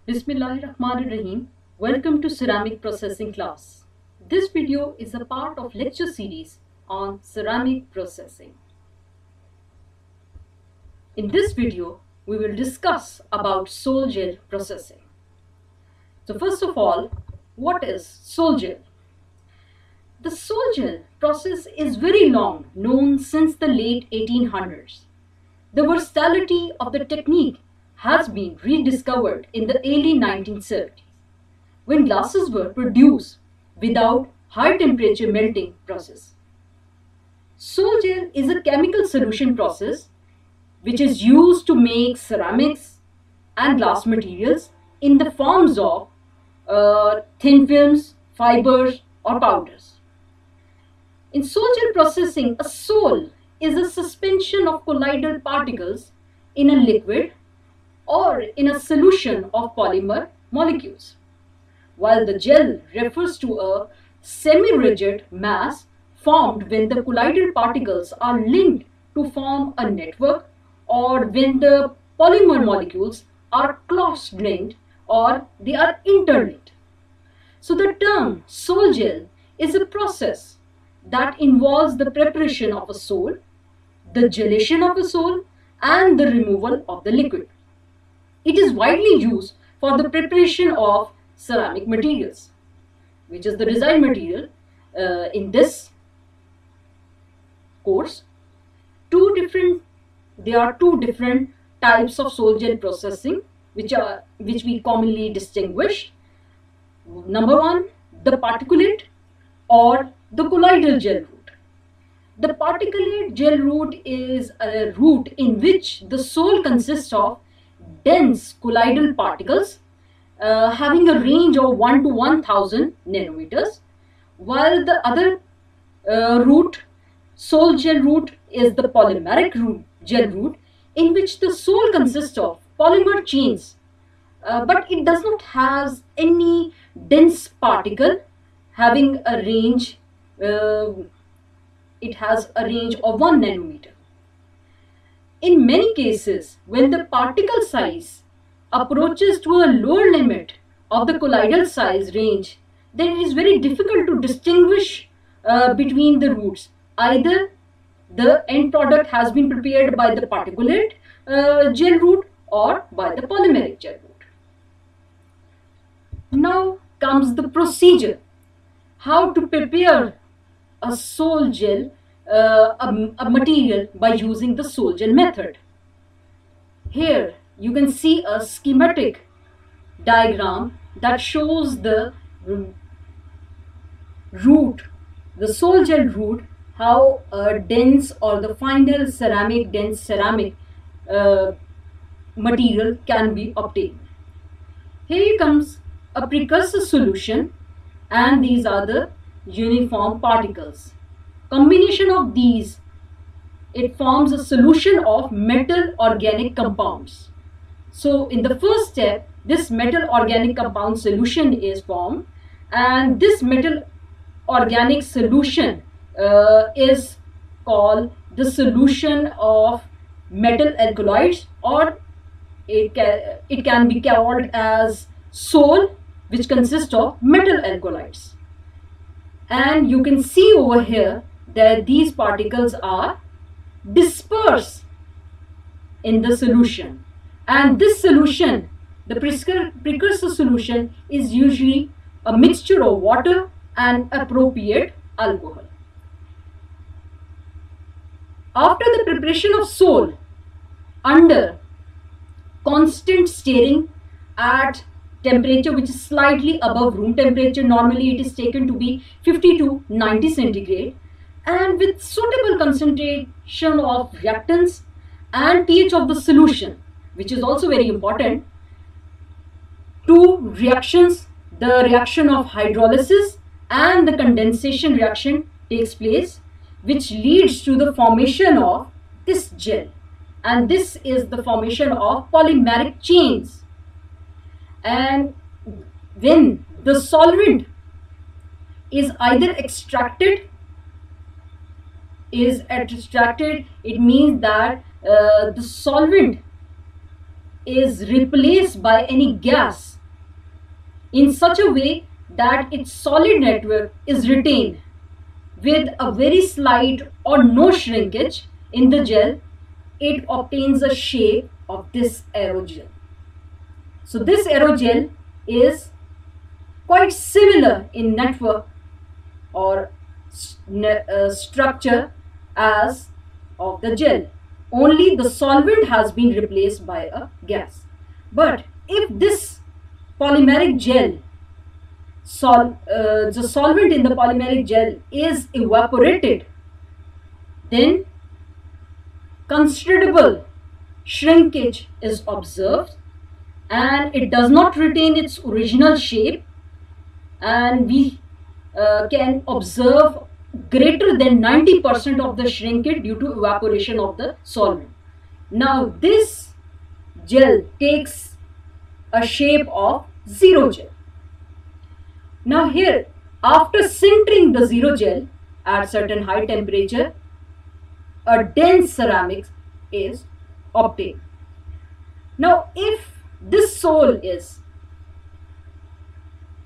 Bismillahirrahmanirrahim. Welcome to Ceramic Processing class. This video is a part of lecture series on ceramic processing. In this video, we will discuss about sol gel processing. So first of all, what is sol gel? The sol gel process is very long, known since the late 1800s. The versatility of the technique has been rediscovered in the early 1970s, when glasses were produced without high temperature melting process. Sol gel is a chemical solution process which is used to make ceramics and glass materials in the forms of thin films, fibers or powders. In sol gel processing, a sol is a suspension of colloidal particles in a liquid or in a solution of polymer molecules, while the gel refers to a semi-rigid mass formed when the colloidal particles are linked to form a network, or when the polymer molecules are cross-linked or they are interlinked. So the term sol gel is a process that involves the preparation of a sol, the gelation of a sol, and the removal of the liquid. It is widely used for the preparation of ceramic materials, which is the design material in this course. There are two different types of sol gel processing which we commonly distinguish. Number one, the particulate or the colloidal gel route. The particulate gel route is a route in which the sol consists of dense colloidal particles having a range of 1 to 1000 nanometers, while the other sol gel route is the polymeric gel route, in which the sol consists of polymer chains, but it does not have any dense particle having a range. It has a range of 1 nanometer. In many cases, when the particle size approaches to a lower limit of the colloidal size range, then it is very difficult to distinguish between the routes. Either the end product has been prepared by the particulate gel route or by the polymeric gel route. Now comes the procedure. How to prepare a sol gel, a material by using the sol gel method. Here you can see a schematic diagram that shows the route, the sol gel route, how a dense or the final dense ceramic material can be obtained. Here comes a precursor solution, and these are the uniform particles. Combination of these, it forms a solution of metal organic compounds. So in the first step, this metal organic compound solution is formed, and this metal organic solution is called the solution of metal alkaloids, or it can be called as sol, which consists of metal alkaloids. And you can see over here that these particles are dispersed in the solution, and this solution, the precursor solution, is usually a mixture of water and appropriate alcohol. After the preparation of sol under constant stirring at temperature which is slightly above room temperature, normally it is taken to be 50 to 90 centigrade, and with suitable concentration of reactants and pH of the solution, which is also very important, two reactions, the reaction of hydrolysis and the condensation reaction takes place, which leads to the formation of this gel, and this is the formation of polymeric chains. And when the solvent is either extracted, it means that the solvent is replaced by any gas in such a way that its solid network is retained with a very slight or no shrinkage in the gel, it obtains a shape of this aerogel. So this aerogel is quite similar in network or structure as of the gel. Only the solvent has been replaced by a gas. But if this polymeric gel, the solvent in the polymeric gel is evaporated, then considerable shrinkage is observed and it does not retain its original shape, and we can observe greater than 90% of the shrinkage due to evaporation of the solvent. Now this gel takes a shape of zero gel. Now here, after sintering the zero gel at certain high temperature, a dense ceramic is obtained. Now if this sole is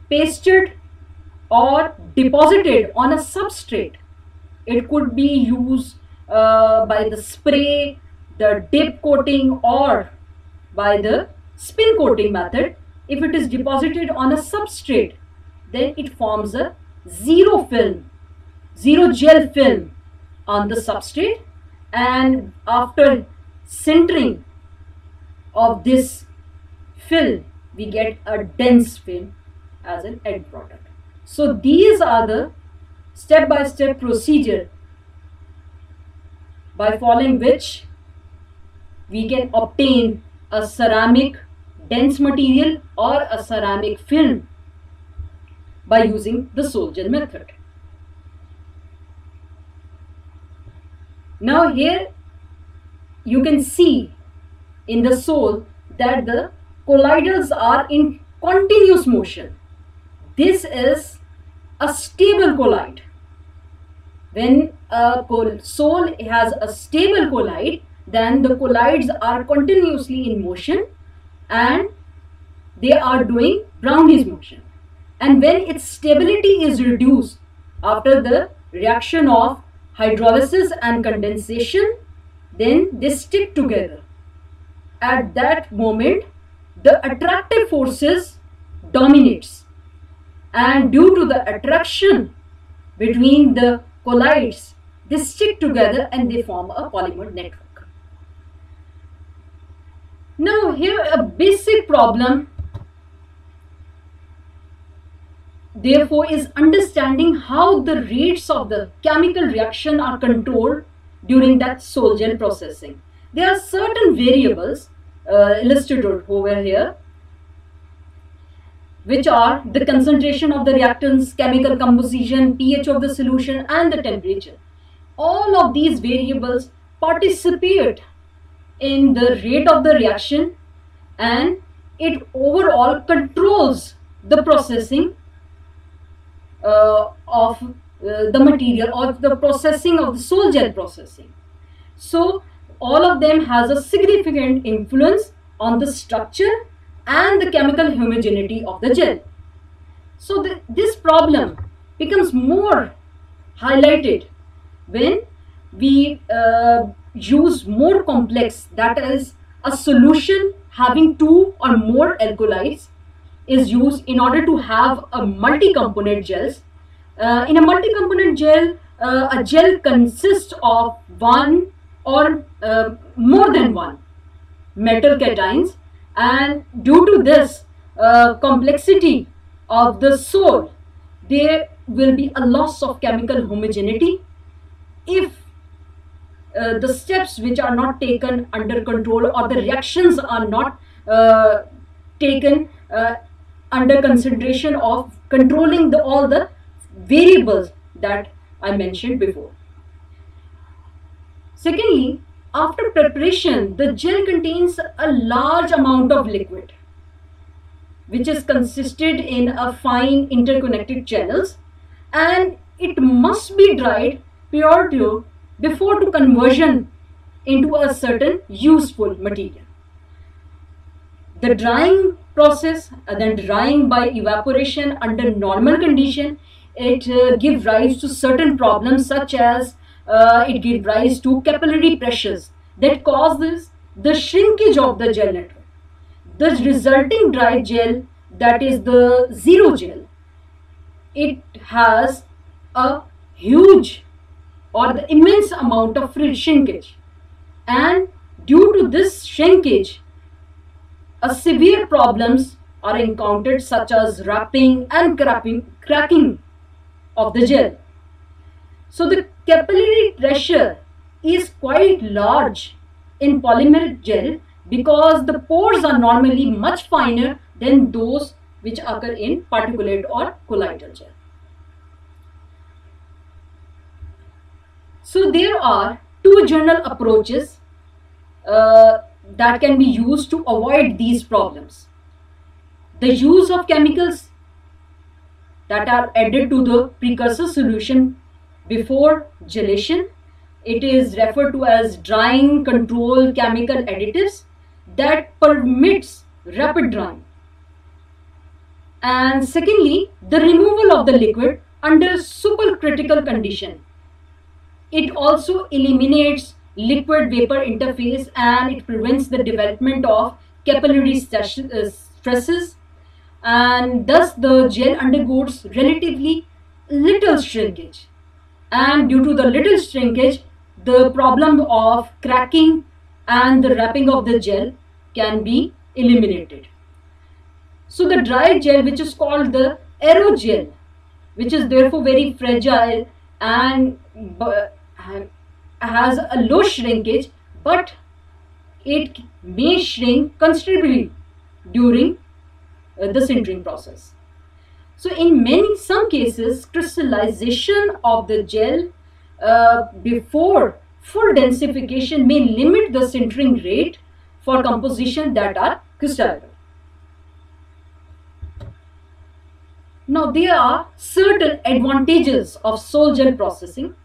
pasted or deposited on a substrate, it could be used by the spray, the dip coating, or by the spin coating method. If it is deposited on a substrate, then it forms a zero gel film on the substrate, and after sintering of this film, we get a dense film as an end product. So these are the step-by-step procedure by following which we can obtain a ceramic dense material or a ceramic film by using the Sol gel method. Now here you can see in the sole that the colloidals are in continuous motion. This is a stable colloid. When a sole has a stable colloid, then the colloids are continuously in motion and they are doing Brownian motion. And when its stability is reduced after the reaction of hydrolysis and condensation, then they stick together. At that moment, the attractive forces dominates, and due to the attraction between the colloids, they stick together and they form a polymer network. Now here a basic problem therefore is understanding how the rates of the chemical reaction are controlled during that Sol gel processing. There are certain variables illustrated over here, which are the concentration of the reactants, chemical composition, pH of the solution, and the temperature. All of these variables participate in the rate of the reaction, and it overall controls the processing of the material, or the processing of the Sol gel processing. So all of them has a significant influence on the structure and the chemical homogeneity of the gel. So this problem becomes more highlighted when we use more complex, that is a solution having two or more alkalides is used in order to have a multi-component gels. In a multi-component gel, a gel consists of one or more than one metal cations, and due to this complexity of the sole, there will be a loss of chemical homogeneity if the steps which are not taken under control, or the reactions are not taken under consideration of controlling all the variables that I mentioned before. Secondly, after preparation, the gel contains a large amount of liquid, which is consisted in a fine interconnected channels, and it must be dried prior to before to conversion into a certain useful material. The drying process, then drying by evaporation under normal condition, it gives rise to certain problems, such as it gives rise to capillary pressures that causes the shrinkage of the gel network. The resulting dry gel, that is the zero gel, it has a huge or the immense amount of shrinkage, and due to this shrinkage, a severe problems are encountered, such as wrapping and cracking of the gel. So the capillary pressure is quite large in polymeric gel because the pores are normally much finer than those which occur in particulate or colloidal gel. So there are two general approaches that can be used to avoid these problems. The use of chemicals that are added to the precursor solution before gelation. It is referred to as drying control chemical additives that permits rapid drying. And secondly, the removal of the liquid under supercritical condition. It also eliminates liquid vapor interface and it prevents the development of capillary stresses, and thus the gel undergoes relatively little shrinkage, and due to the little shrinkage, the problem of cracking and the wrapping of the gel can be eliminated. So the dry gel, which is called the aerogel, which is therefore very fragile and has a low shrinkage, but it may shrink considerably during the sintering process. So in some cases, crystallization of the gel before full densification may limit the sintering rate for composition that are crystalline. Now there are certain advantages of sol gel processing.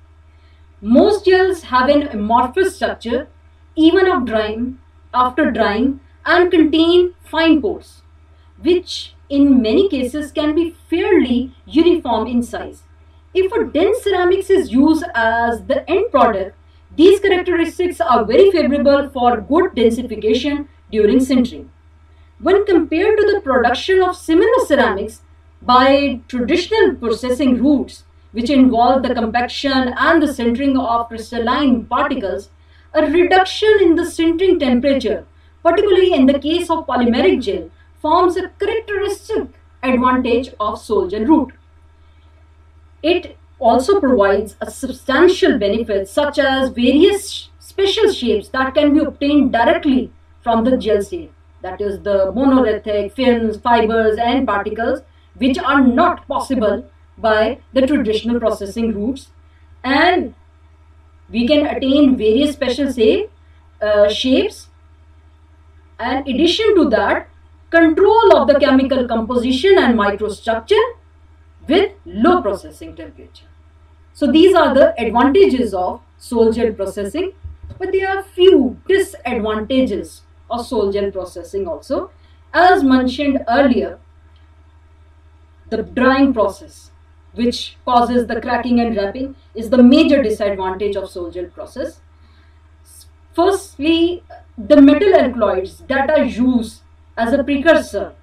Most gels have an amorphous structure even after drying and contain fine pores, which in many cases can be fairly uniform in size. If a dense ceramics is used as the end product, these characteristics are very favorable for good densification during sintering. When compared to the production of similar ceramics by traditional processing routes, which involve the compaction and the sintering of crystalline particles, a reduction in the sintering temperature, particularly in the case of polymeric gel, forms a characteristic advantage of sol gel route. It also provides a substantial benefit, such as various special shapes that can be obtained directly from the gel state, that is the monolithic films, fibers and particles, which are not possible by the traditional processing routes, and we can attain various special shapes, and in addition to that, control of the chemical composition and microstructure with low processing temperature. So these are the advantages of sol gel processing, but there are few disadvantages of sol gel processing also. As mentioned earlier, the drying process, which causes the cracking and wrapping, is the major disadvantage of sol gel process. Firstly, the metal alkaloids that are used as a precursor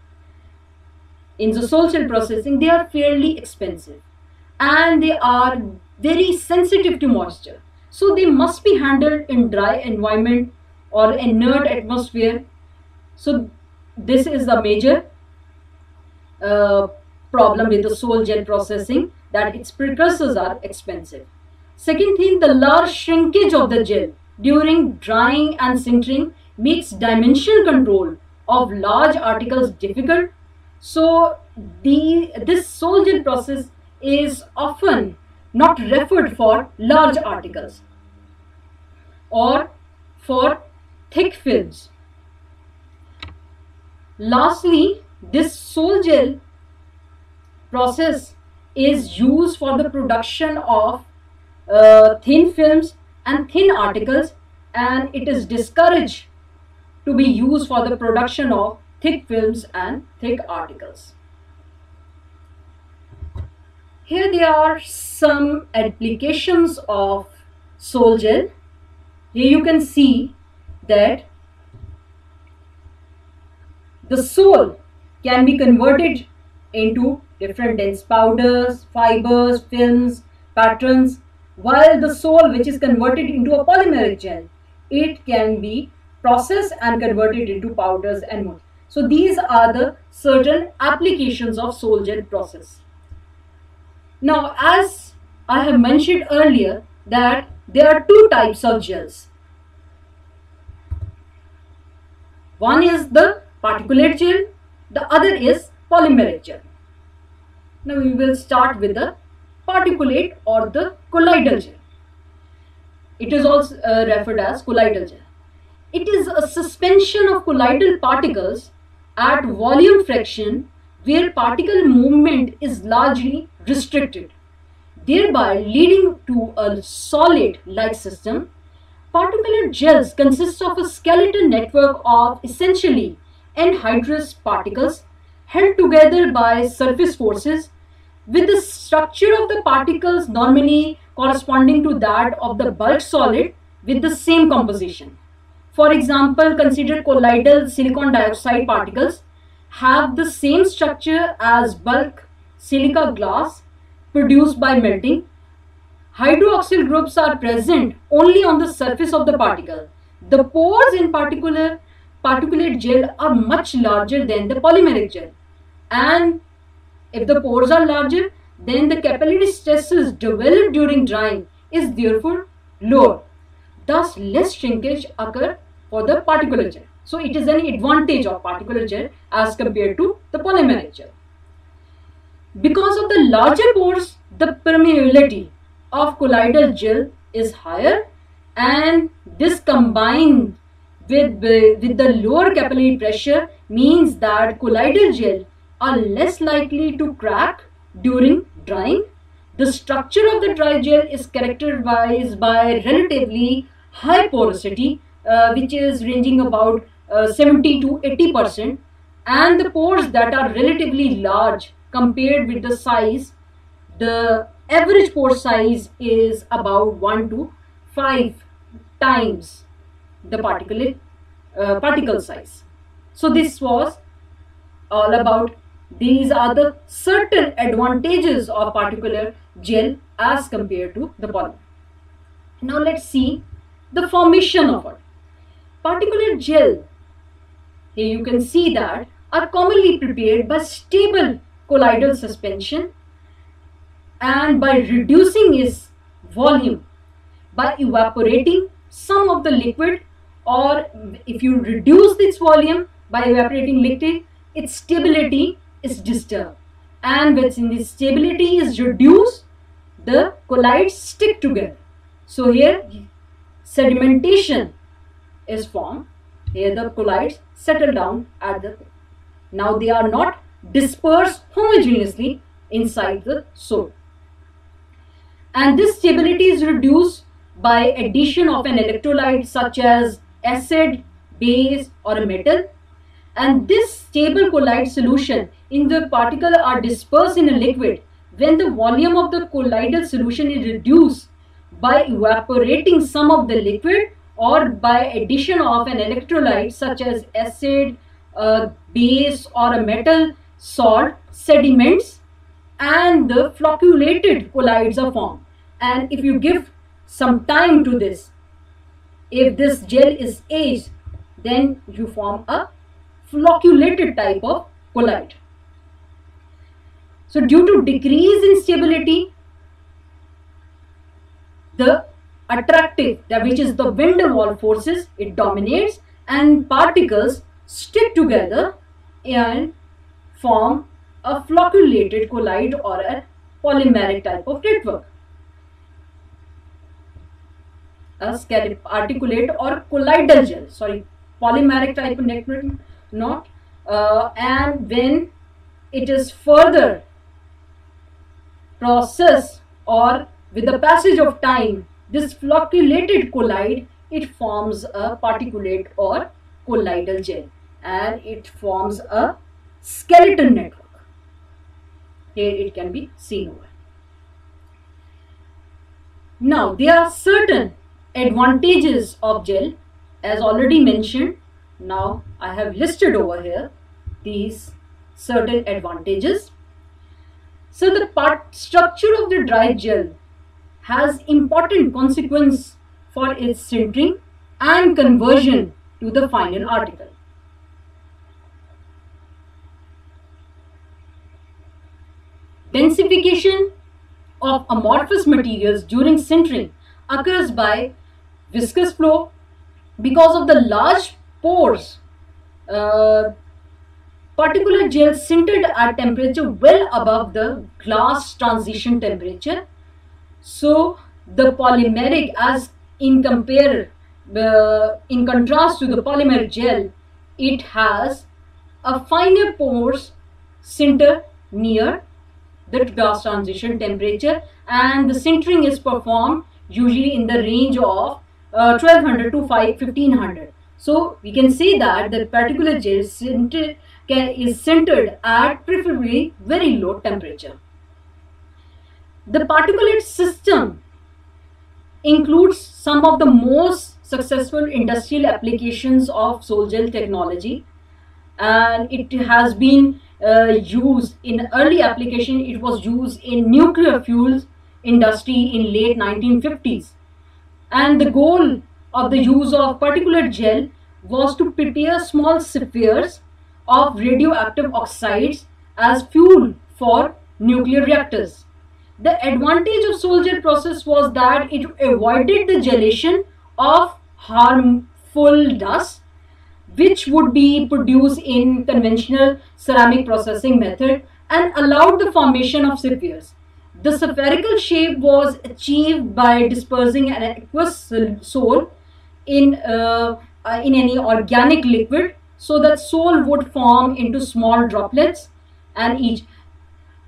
in the sol gel processing, they are fairly expensive and they are very sensitive to moisture. So they must be handled in dry environment or inert atmosphere. So this is the major problem with the sol gel processing, that its precursors are expensive. Second thing, the large shrinkage of the gel during drying and sintering makes dimensional control of large articles difficult. So this sol gel process is often not referred for large articles or for thick films. Lastly, this sol gel process is used for the production of thin films and thin articles, and it is discouraged to be used for the production of thick films and thick articles. Here there are some applications of sol gel. Here you can see that the sol can be converted into different dense powders, fibers, films, patterns, while the sol which is converted into a polymeric gel, it can be processed and converted into powders and more. So these are the certain applications of sol gel process. Now, as I have mentioned earlier, that there are two types of gels. One is the particulate gel, the other is polymeric gel. Now we will start with the particulate or the colloidal gel. It is also referred as colloidal gel. It is a suspension of colloidal particles at volume fraction where particle movement is largely restricted, thereby leading to a solid-like system. Particulate gels consist of a skeletal network of essentially anhydrous particles held together by surface forces, with the structure of the particles normally corresponding to that of the bulk solid with the same composition. For example, consider colloidal silicon dioxide particles have the same structure as bulk silica glass produced by melting. Hydroxyl groups are present only on the surface of the particle. The pores in particulate gel are much larger than the polymeric gel, and if the pores are larger, then the capillary stresses developed during drying is therefore lower. Thus, less shrinkage occur for the particulate gel. So it is an advantage of particulate gel as compared to the polymeric gel. Because of the larger pores, the permeability of colloidal gel is higher, and this combined with the lower capillary pressure means that colloidal gel are less likely to crack during drying. The structure of the dry gel is characterized by relatively high porosity, which is ranging about 70 to 80%, and the pores that are relatively large compared with the size. The average pore size is about 1 to 5 times the particle size. So this was all about. These are the certain advantages of particulate gel as compared to the polymer. Now let's see the formation of it. Particulate gel, here you can see that, are commonly prepared by stable colloidal suspension and by reducing its volume by evaporating some of the liquid, or if you reduce its volume by evaporating liquid, its stability is disturbed, and when the stability is reduced, the colloids stick together. So here sedimentation is formed. Here the colloids settle down at the, now they are not dispersed homogeneously inside the sol, and this stability is reduced by addition of an electrolyte such as acid, base or a metal, and this stable colloid solution in the particle are dispersed in a liquid when the volume of the colloidal solution is reduced by evaporating some of the liquid or by addition of an electrolyte such as acid, base or a metal, salt, sediments, and the flocculated colloids are formed. And if you give some time to this, if this gel is aged, then you form a flocculated type of colloid. So due to decrease in stability, the attractive, that which is the van der Waals forces, it dominates, and particles stick together and form a flocculated colloid or a polymeric type of network. A particulate or colloidal gel, sorry, polymeric type of network, not, and when it is further processed or with the passage of time, this flocculated colloid, it forms a particulate or colloidal gel, and it forms a skeleton network. Here it can be seen over. Now there are certain advantages of gel as already mentioned. Now I have listed over here these certain advantages. So the structure of the dry gel has important consequence for its sintering and conversion to the final article. Densification of amorphous materials during sintering occurs by viscous flow because of the large pores. Particulate gel sintered at temperature well above the glass transition temperature. So the polymeric, as in contrast to the polymeric gel, it has a finer pores sinter near the glass transition temperature, and the sintering is performed usually in the range of 1200 to 1500. So we can say that the particulate gel is sintered at preferably very low temperature. The particulate system includes some of the most successful industrial applications of Sol Gel technology, and it has been used in early application. It was used in nuclear fuels industry in late 1950s, and the goal of the use of particulate gel was to prepare small spheres of radioactive oxides as fuel for nuclear reactors. The advantage of Sol Gel process was that it avoided the gelation of harmful dust which would be produced in conventional ceramic processing method, and allowed the formation of spheres. The spherical shape was achieved by dispersing an aqueous sol in any organic liquid, so that sol would form into small droplets and each.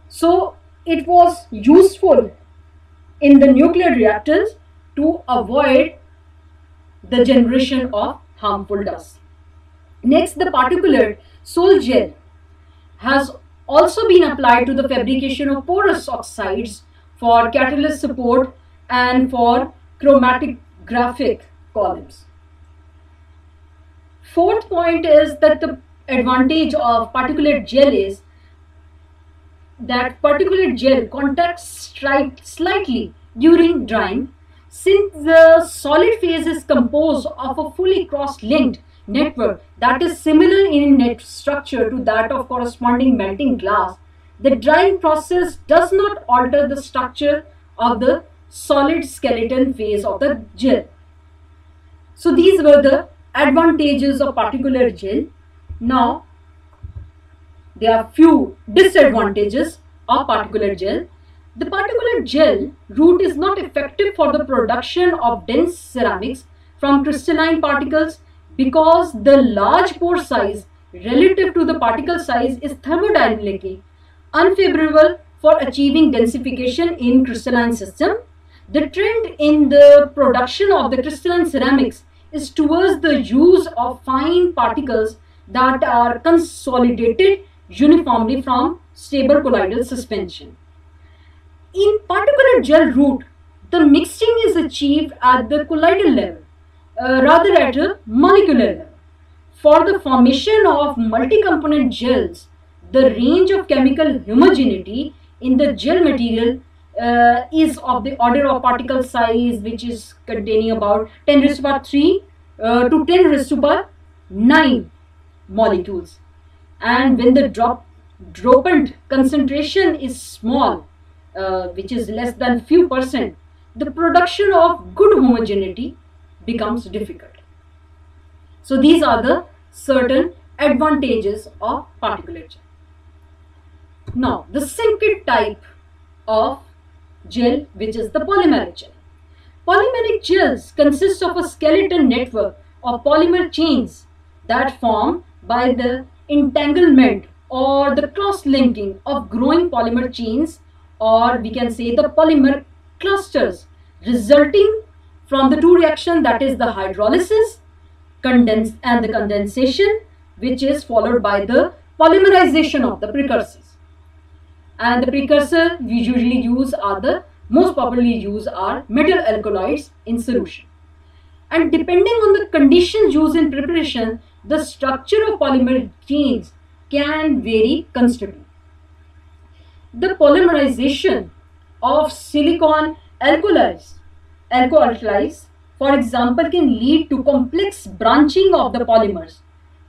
So it was useful in the nuclear reactors to avoid the generation of harmful dust. Next, the particulate Sol Gel has also been applied to the fabrication of porous oxides for catalyst support and for chromatographic columns. Fourth point is that the advantage of particulate gel is that particulate gel contacts slightly during drying. Since the solid phase is composed of a fully cross-linked network that is similar in net structure to that of corresponding melting glass, the drying process does not alter the structure of the solid skeleton phase of the gel. So these were the advantages of particulate gel. Now there are few disadvantages of particulate gel. The particulate gel route is not effective for the production of dense ceramics from crystalline particles because the large pore size relative to the particle size is thermodynamically unfavorable for achieving densification in crystalline system. The trend in the production of the crystalline ceramics is towards the use of fine particles that are consolidated uniformly from stable colloidal suspension. In particulate gel route, the mixing is achieved at the colloidal level, rather at a molecular level. For the formation of multi-component gels, the range of chemical homogeneity in the gel material is of the order of particle size, which is containing about 10 raised to power 3 to 10 raised to power 9 molecules. And when the dropant concentration is small, which is less than few percent, the production of good homogeneity becomes difficult. So these are the certain advantages of particulate gel. Now the second type of gel, which is the polymeric gel. Polymeric gels consist of a skeleton network of polymer chains that form by the entanglement or the cross-linking of growing polymer chains, or we can say the polymer clusters, resulting from the two reactions, that is the hydrolysis and the condensation, which is followed by the polymerization of the precursors. And the precursor we usually use are the most popularly used are metal alkaloids in solution. And depending on the conditions used in preparation, the structure of polymer chains can vary considerably. The polymerization of silicon alkalies, for example, can lead to complex branching of the polymers,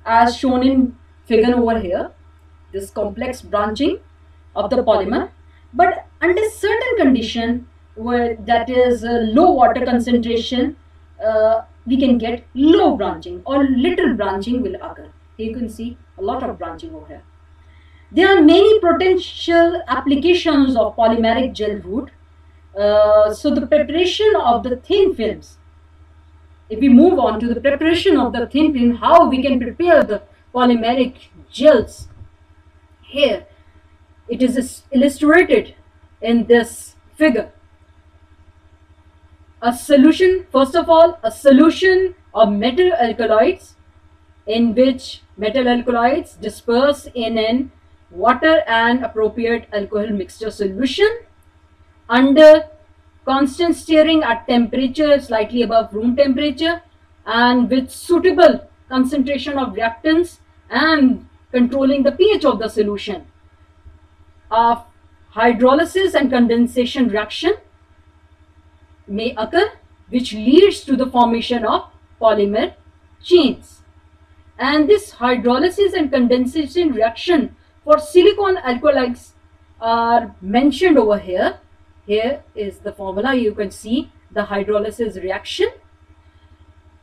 as shown in figure over here. This complex branching of the polymer, but under certain condition, where that is low water concentration, we can get low branching or little branching will occur. You can see a lot of branching over here. There are many potential applications of polymeric gel route. So the preparation of the thin films, if we move on to the preparation of the thin film, how we can prepare the polymeric gels, here it is illustrated in this figure. A solution, first of all, a solution of metal alkaloids, in which metal alkaloids disperse in an water and appropriate alcohol mixture solution under constant stirring at temperature slightly above room temperature, and with suitable concentration of reactants and controlling the pH of the solution. Of hydrolysis and condensation reaction may occur, which leads to the formation of polymer chains. And this hydrolysis and condensation reaction for silicon alkalies are mentioned over here. Here is the formula. You can see the hydrolysis reaction.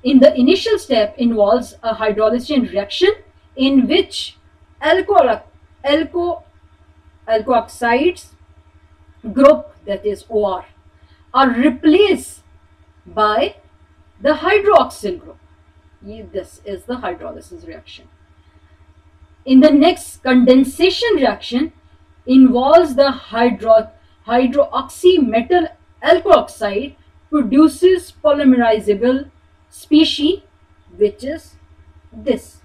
In the initial step involves a hydrolysis reaction in which alkoxides group, that is OR, are replaced by the hydroxyl group. This is the hydrolysis reaction. In the next, condensation reaction involves the hydroxy metal alkoxide produces polymerizable species, which is this.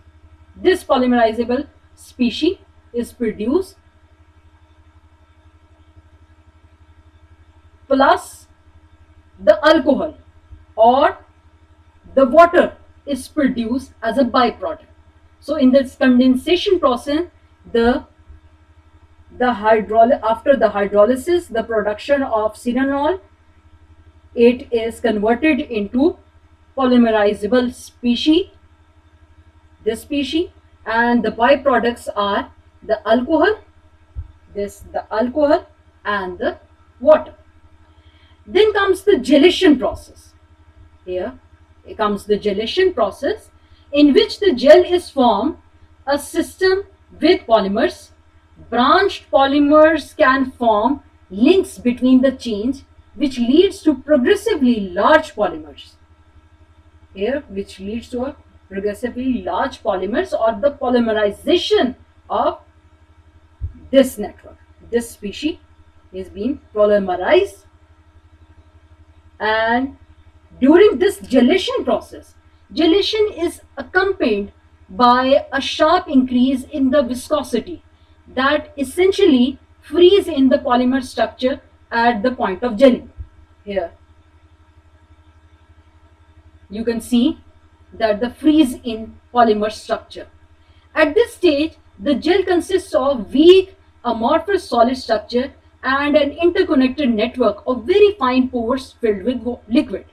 This polymerizable species is produced, plus the alcohol or the water is produced as a byproduct. So in this condensation process, after the hydrolysis, the production of cinnamol, it is converted into polymerizable species, this species, and the byproducts are the alcohol, the alcohol and the water. Then comes the gelation process. Here comes the gelation process, in which the gel is formed a system with polymers. Branched polymers can form links between the chains, which leads to progressively large polymers. Here, which leads to a progressively large polymers, or the polymerization of this network. This species is being polymerized, and during this gelation process, gelation is accompanied by a sharp increase in the viscosity that essentially freeze in the polymer structure at the point of gelling. Here you can see that the freeze in polymer structure. At this stage, the gel consists of weak amorphous solid structure and an interconnected network of very fine pores filled with liquid.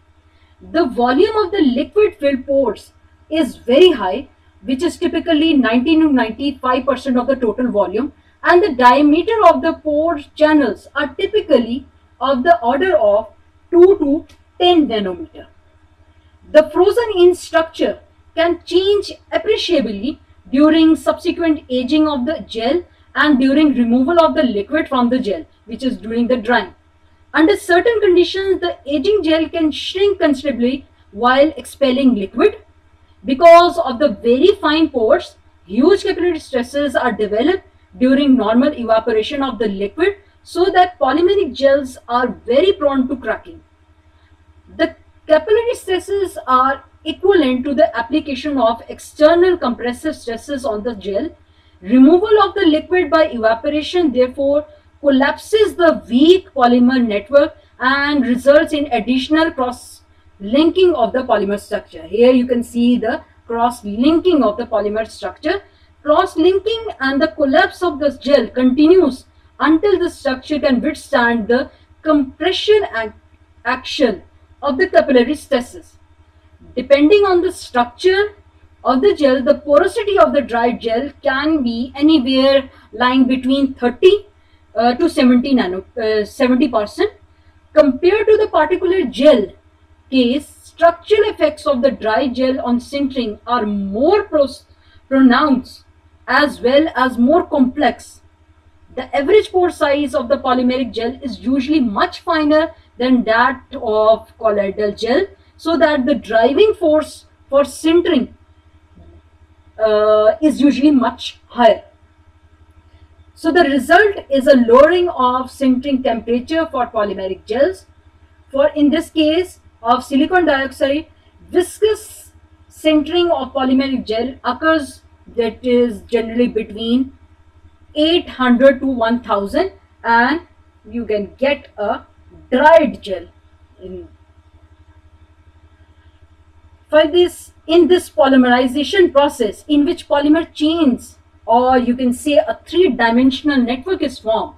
The volume of the liquid filled pores is very high, which is typically 90 to 95% of the total volume, and the diameter of the pore channels are typically of the order of 2 to 10 nanometer. The frozen in structure can change appreciably during subsequent aging of the gel and during removal of the liquid from the gel, which is during the drying. Under certain conditions, the aging gel can shrink considerably while expelling liquid. Because of the very fine pores, huge capillary stresses are developed during normal evaporation of the liquid, so that polymeric gels are very prone to cracking. The capillary stresses are equivalent to the application of external compressive stresses on the gel. Removal of the liquid by evaporation therefore collapses the weak polymer network and results in additional cross-linking of the polymer structure. Here you can see the cross-linking of the polymer structure. Cross-linking and the collapse of the gel continues until the structure can withstand the compression action of the capillary stresses. Depending on the structure of the gel, the porosity of the dried gel can be anywhere lying between 30 to 70%. Compared to the particular gel case, structural effects of the dry gel on sintering are more pronounced as well as more complex. The average pore size of the polymeric gel is usually much finer than that of colloidal gel, so that the driving force for sintering is usually much higher. So the result is a lowering of sintering temperature for polymeric gels. For in this case of silicon dioxide, viscous sintering of polymeric gel occurs, that is generally between 800 to 1000, and you can get a dried gel in this polymerization process, in which polymer chains, or you can say a three-dimensional network, is formed.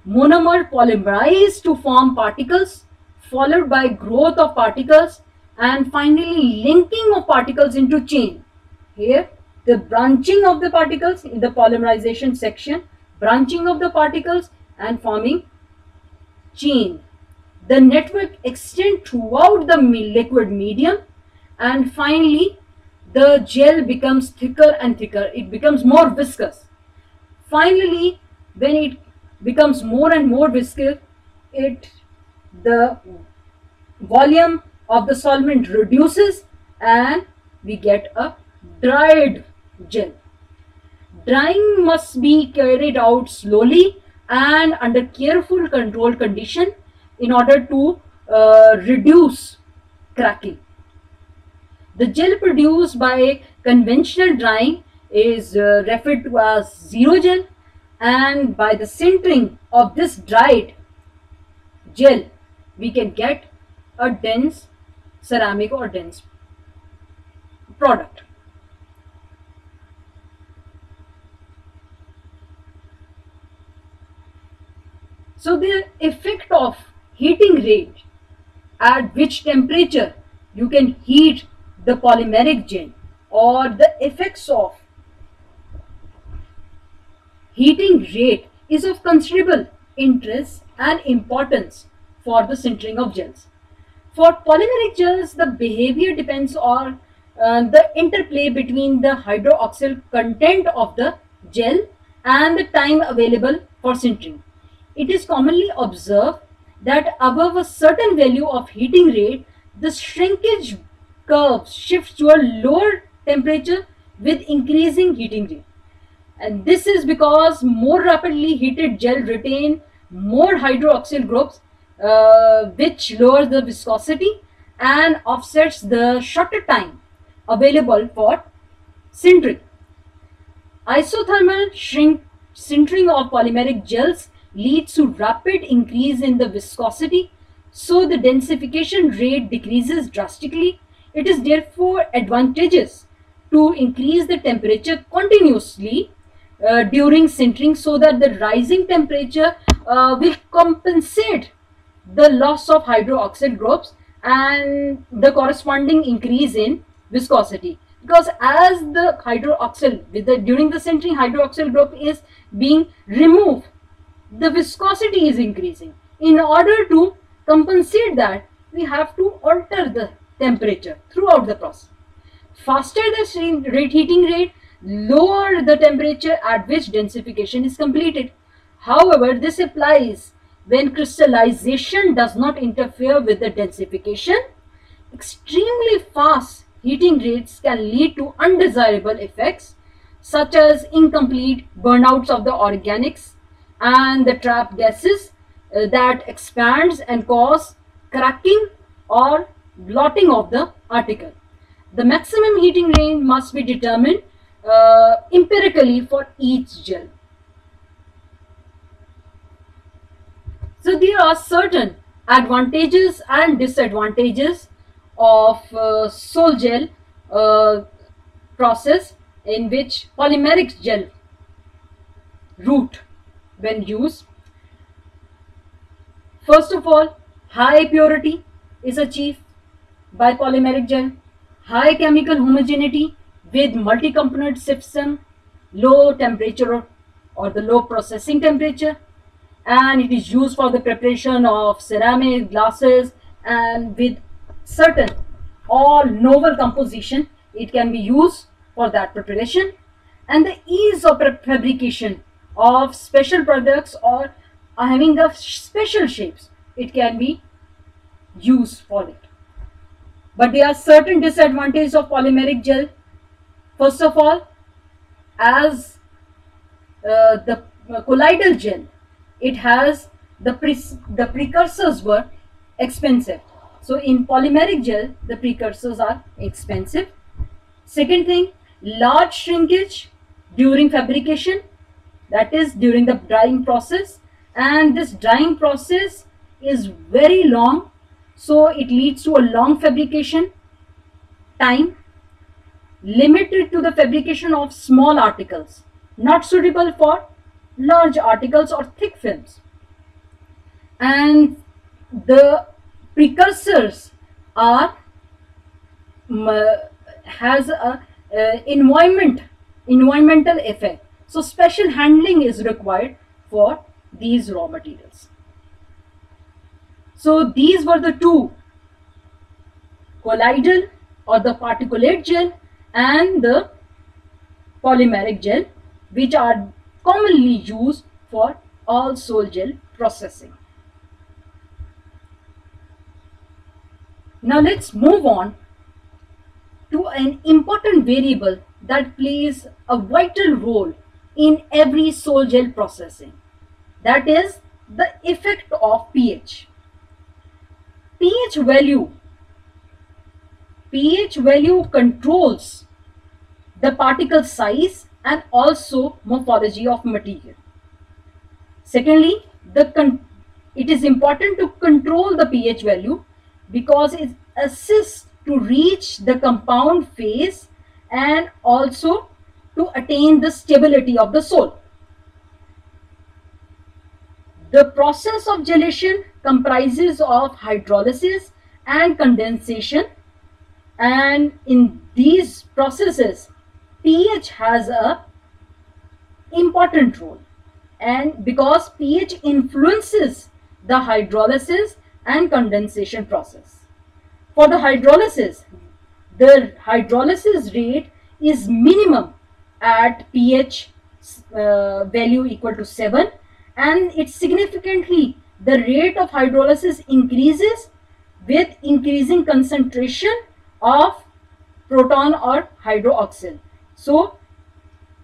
Monomer polymerize to form particles, followed by growth of particles, and finally linking of particles into chain. Here the branching of the particles in the polymerization section, branching of the particles and forming chain. The network extends throughout the liquid medium, and finally the gel becomes thicker and thicker. It becomes more viscous. Finally, when it becomes more and more viscous, the volume of the solvent reduces and we get a dried gel. Drying must be carried out slowly and under careful control condition in order to reduce cracking. The gel produced by conventional drying is referred to as zero gel, and by the sintering of this dried gel we can get a dense ceramic or dense product. So the effect of heating rate, at which temperature you can heat the polymeric gel, or the effects of heating rate, is of considerable interest and importance for the sintering of gels. For polymeric gels, the behavior depends on the interplay between the hydroxyl content of the gel and the time available for sintering. It is commonly observed that above a certain value of heating rate, the shrinkage curve shifts to a lower temperature with increasing heating rate. And this is because more rapidly heated gel retain more hydroxyl groups, which lowers the viscosity and offsets the shorter time available for sintering. Isothermal sintering of polymeric gels leads to rapid increase in the viscosity, so the densification rate decreases drastically. It is therefore advantageous to increase the temperature continuously during sintering, so that the rising temperature will compensate the loss of hydroxyl groups and the corresponding increase in viscosity. Because as the hydroxyl, during the sintering, hydroxyl group is being removed, the viscosity is increasing. In order to compensate that, we have to alter the temperature throughout the process. Faster the heating rate, lower the temperature at which densification is completed. However, this applies when crystallization does not interfere with the densification. Extremely fast heating rates can lead to undesirable effects such as incomplete burnouts of the organics and the trapped gases that expands and cause cracking or blotting of the article. The maximum heating range must be determined empirically for each gel. So there are certain advantages and disadvantages of sol gel process in which polymeric gel route when used. First of all, high purity is achieved by polymeric gel, high chemical homogeneity with multi-component system, low temperature or the low processing temperature, and it is used for the preparation of ceramic, glasses, and with certain all novel composition it can be used for that preparation, and the ease of fabrication of special products or having the special shapes it can be used for it. But there are certain disadvantages of polymeric gel. First of all, as the colloidal gel, it has the precursors were expensive. So in polymeric gel, the precursors are expensive. Second thing, large shrinkage during fabrication, that is during the drying process, and this drying process is very long, so it leads to a long fabrication time, limited to the fabrication of small articles, not suitable for large articles or thick films. And the precursors are has a environmental effect, so special handling is required for these raw materials. So these were the two, colloidal or the particulate gel and the polymeric gel, which are commonly used for all sol gel processing. Now let's move on to an important variable that plays a vital role in every sol gel processing, that is the effect of pH. pH value controls the particle size and also morphology of material. Secondly, it is important to control the pH value because it assists to reach the compound phase and also to attain the stability of the sol. The process of gelation comprises of hydrolysis and condensation, and in these processes pH has a important role, and because pH influences the hydrolysis and condensation process. For the hydrolysis rate is minimum at pH value equal to 7, and it significantly the rate of hydrolysis increases with increasing concentration of proton or hydroxyl. So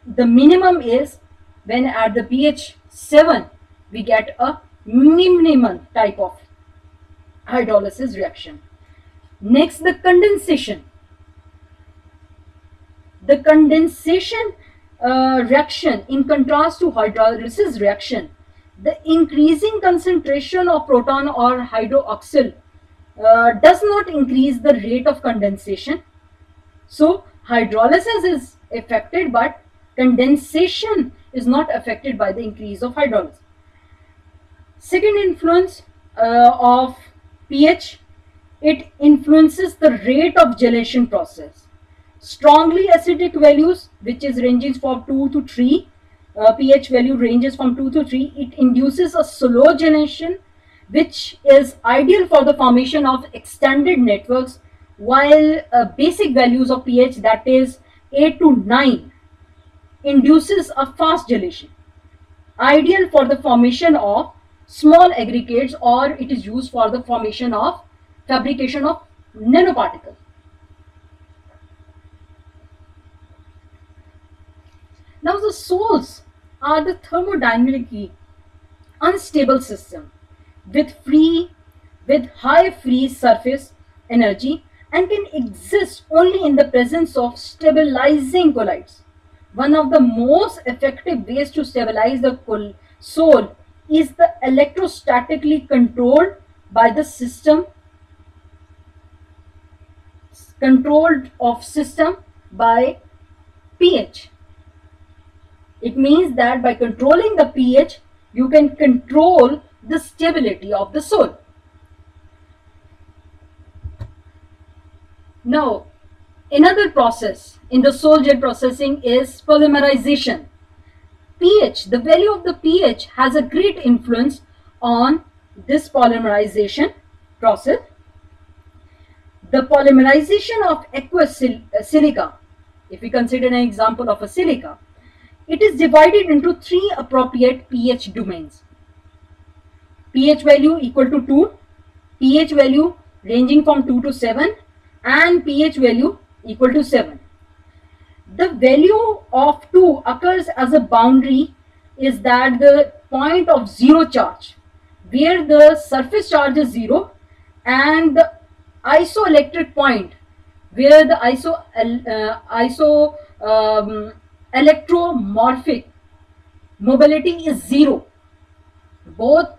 the minimum is when at the pH 7 we get a minimum type of hydrolysis reaction. Next, the condensation. The condensation reaction, in contrast to hydrolysis reaction, the increasing concentration of proton or hydroxyl does not increase the rate of condensation. So hydrolysis is affected, but condensation is not affected by the increase of hydrolysis. Second influence of pH, it influences the rate of gelation process. Strongly acidic values, which is ranging from 2 to 3, pH value ranges from 2 to 3, it induces a slow gelation, which is ideal for the formation of extended networks, while basic values of pH, that is 8 to 9, induces a fast gelation, ideal for the formation of small aggregates, or it is used for the formation of fabrication of nanoparticles. Now the sols are the thermodynamically unstable system with high free surface energy and can exist only in the presence of stabilizing colloids. One of the most effective ways to stabilize the soul is the electrostatically controlled by the system controlled of system by pH. It means that by controlling the pH, you can control the stability of the soil. Now, another process in the soil gel processing is polymerization. pH, the value of the pH has a great influence on this polymerization process. The polymerization of aqueous silica, if we consider an example of a silica, it is divided into three appropriate pH domains. pH value equal to 2, pH value ranging from 2 to 7, and pH value equal to 7. The value of 2 occurs as a boundary is that the point of zero charge, where the surface charge is 0, and the isoelectric point where the electromorphic mobility is 0. Both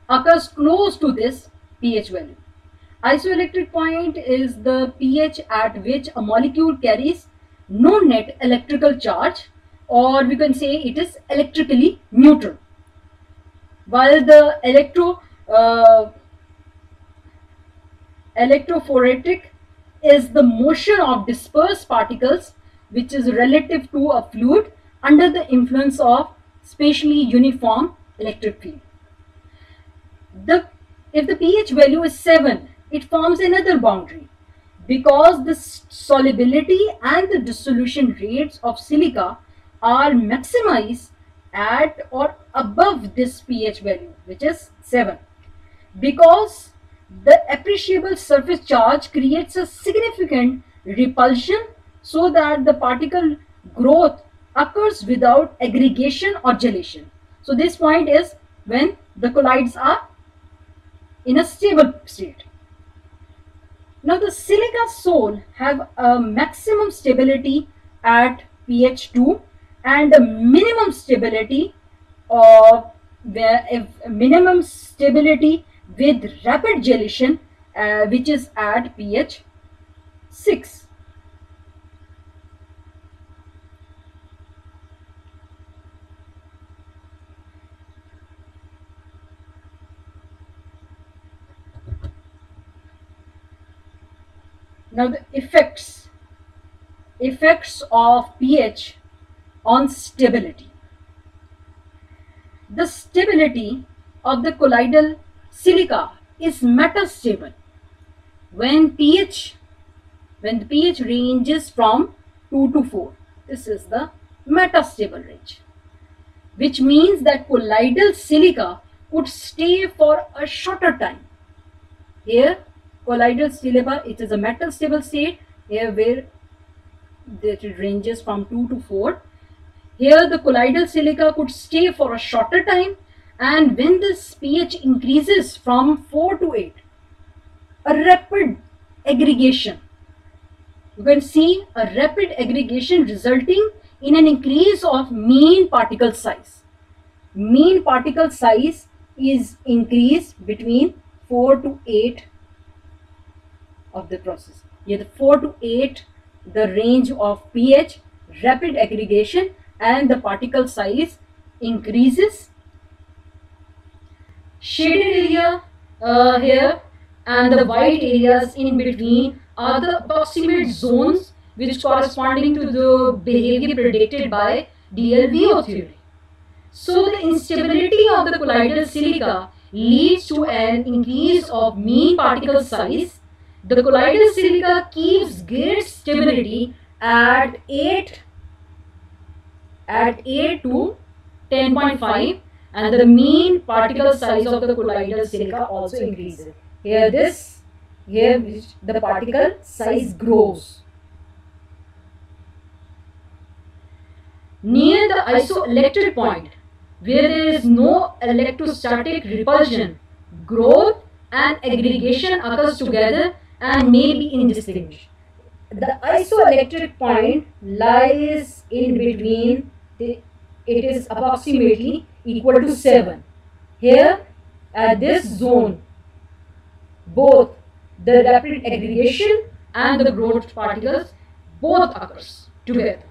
occurs close to this pH value. Isoelectric point is the pH at which a molecule carries no net electrical charge, or we can say it is electrically neutral. While the electrophoretic is the motion of dispersed particles which is relative to a fluid under the influence of spatially uniform electric field. If the pH value is 7, it forms another boundary because the solubility and the dissolution rates of silica are maximized at or above this pH value, which is 7. Because the appreciable surface charge creates a significant repulsion so that the particle growth occurs without aggregation or gelation. So this point is when the colloids are in a stable state. Now the silica soil have a maximum stability at pH 2 and a minimum stability of minimum stability with rapid gelation which is at pH 6. Now the effects of pH on stability. The stability of the colloidal silica is metastable when the pH ranges from 2 to 4. This is the metastable range, which means that colloidal silica could stay for a shorter time. Here colloidal silica, it is a metastable state, here where it ranges from 2 to 4. Here the colloidal silica could stay for a shorter time, and when this pH increases from 4 to 8, a rapid aggregation. You can see a rapid aggregation resulting in an increase of mean particle size. Mean particle size is increased between 4 to 8 of the process. Here the 4 to 8, the range of pH, rapid aggregation, and the particle size increases. Shaded area here and the white areas in between are the approximate zones which corresponding to the behavior predicted by DLVO theory. So the instability of the colloidal silica leads to an increase of mean particle size. The colloidal silica keeps great stability at 8 to 10.5, and the mean particle size of the colloidal silica also increases. Here the particle size grows. Near the isoelectric point, where there is no electrostatic repulsion, growth and aggregation occurs together, and may be indistinguished. The isoelectric point lies in between, it is approximately equal to 7. Here at this zone, both the rapid aggregation and the growth particles both occurs together.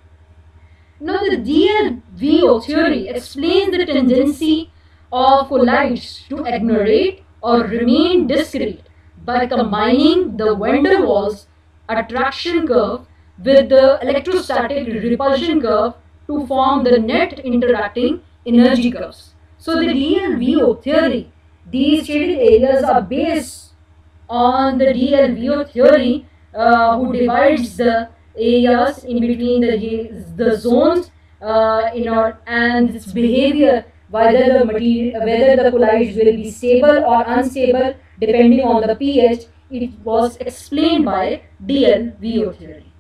Now the DLVO theory explains the tendency of colloids to agglomerate or remain discrete by combining the van der Waals attraction curve with the electrostatic repulsion curve to form the net interacting energy curves. So the DLVO theory, these shaded areas are based on the DLVO theory, who divides the areas in between the zones and its behavior, whether the colloids will be stable or unstable depending on the pH. It was explained by DLVO theory.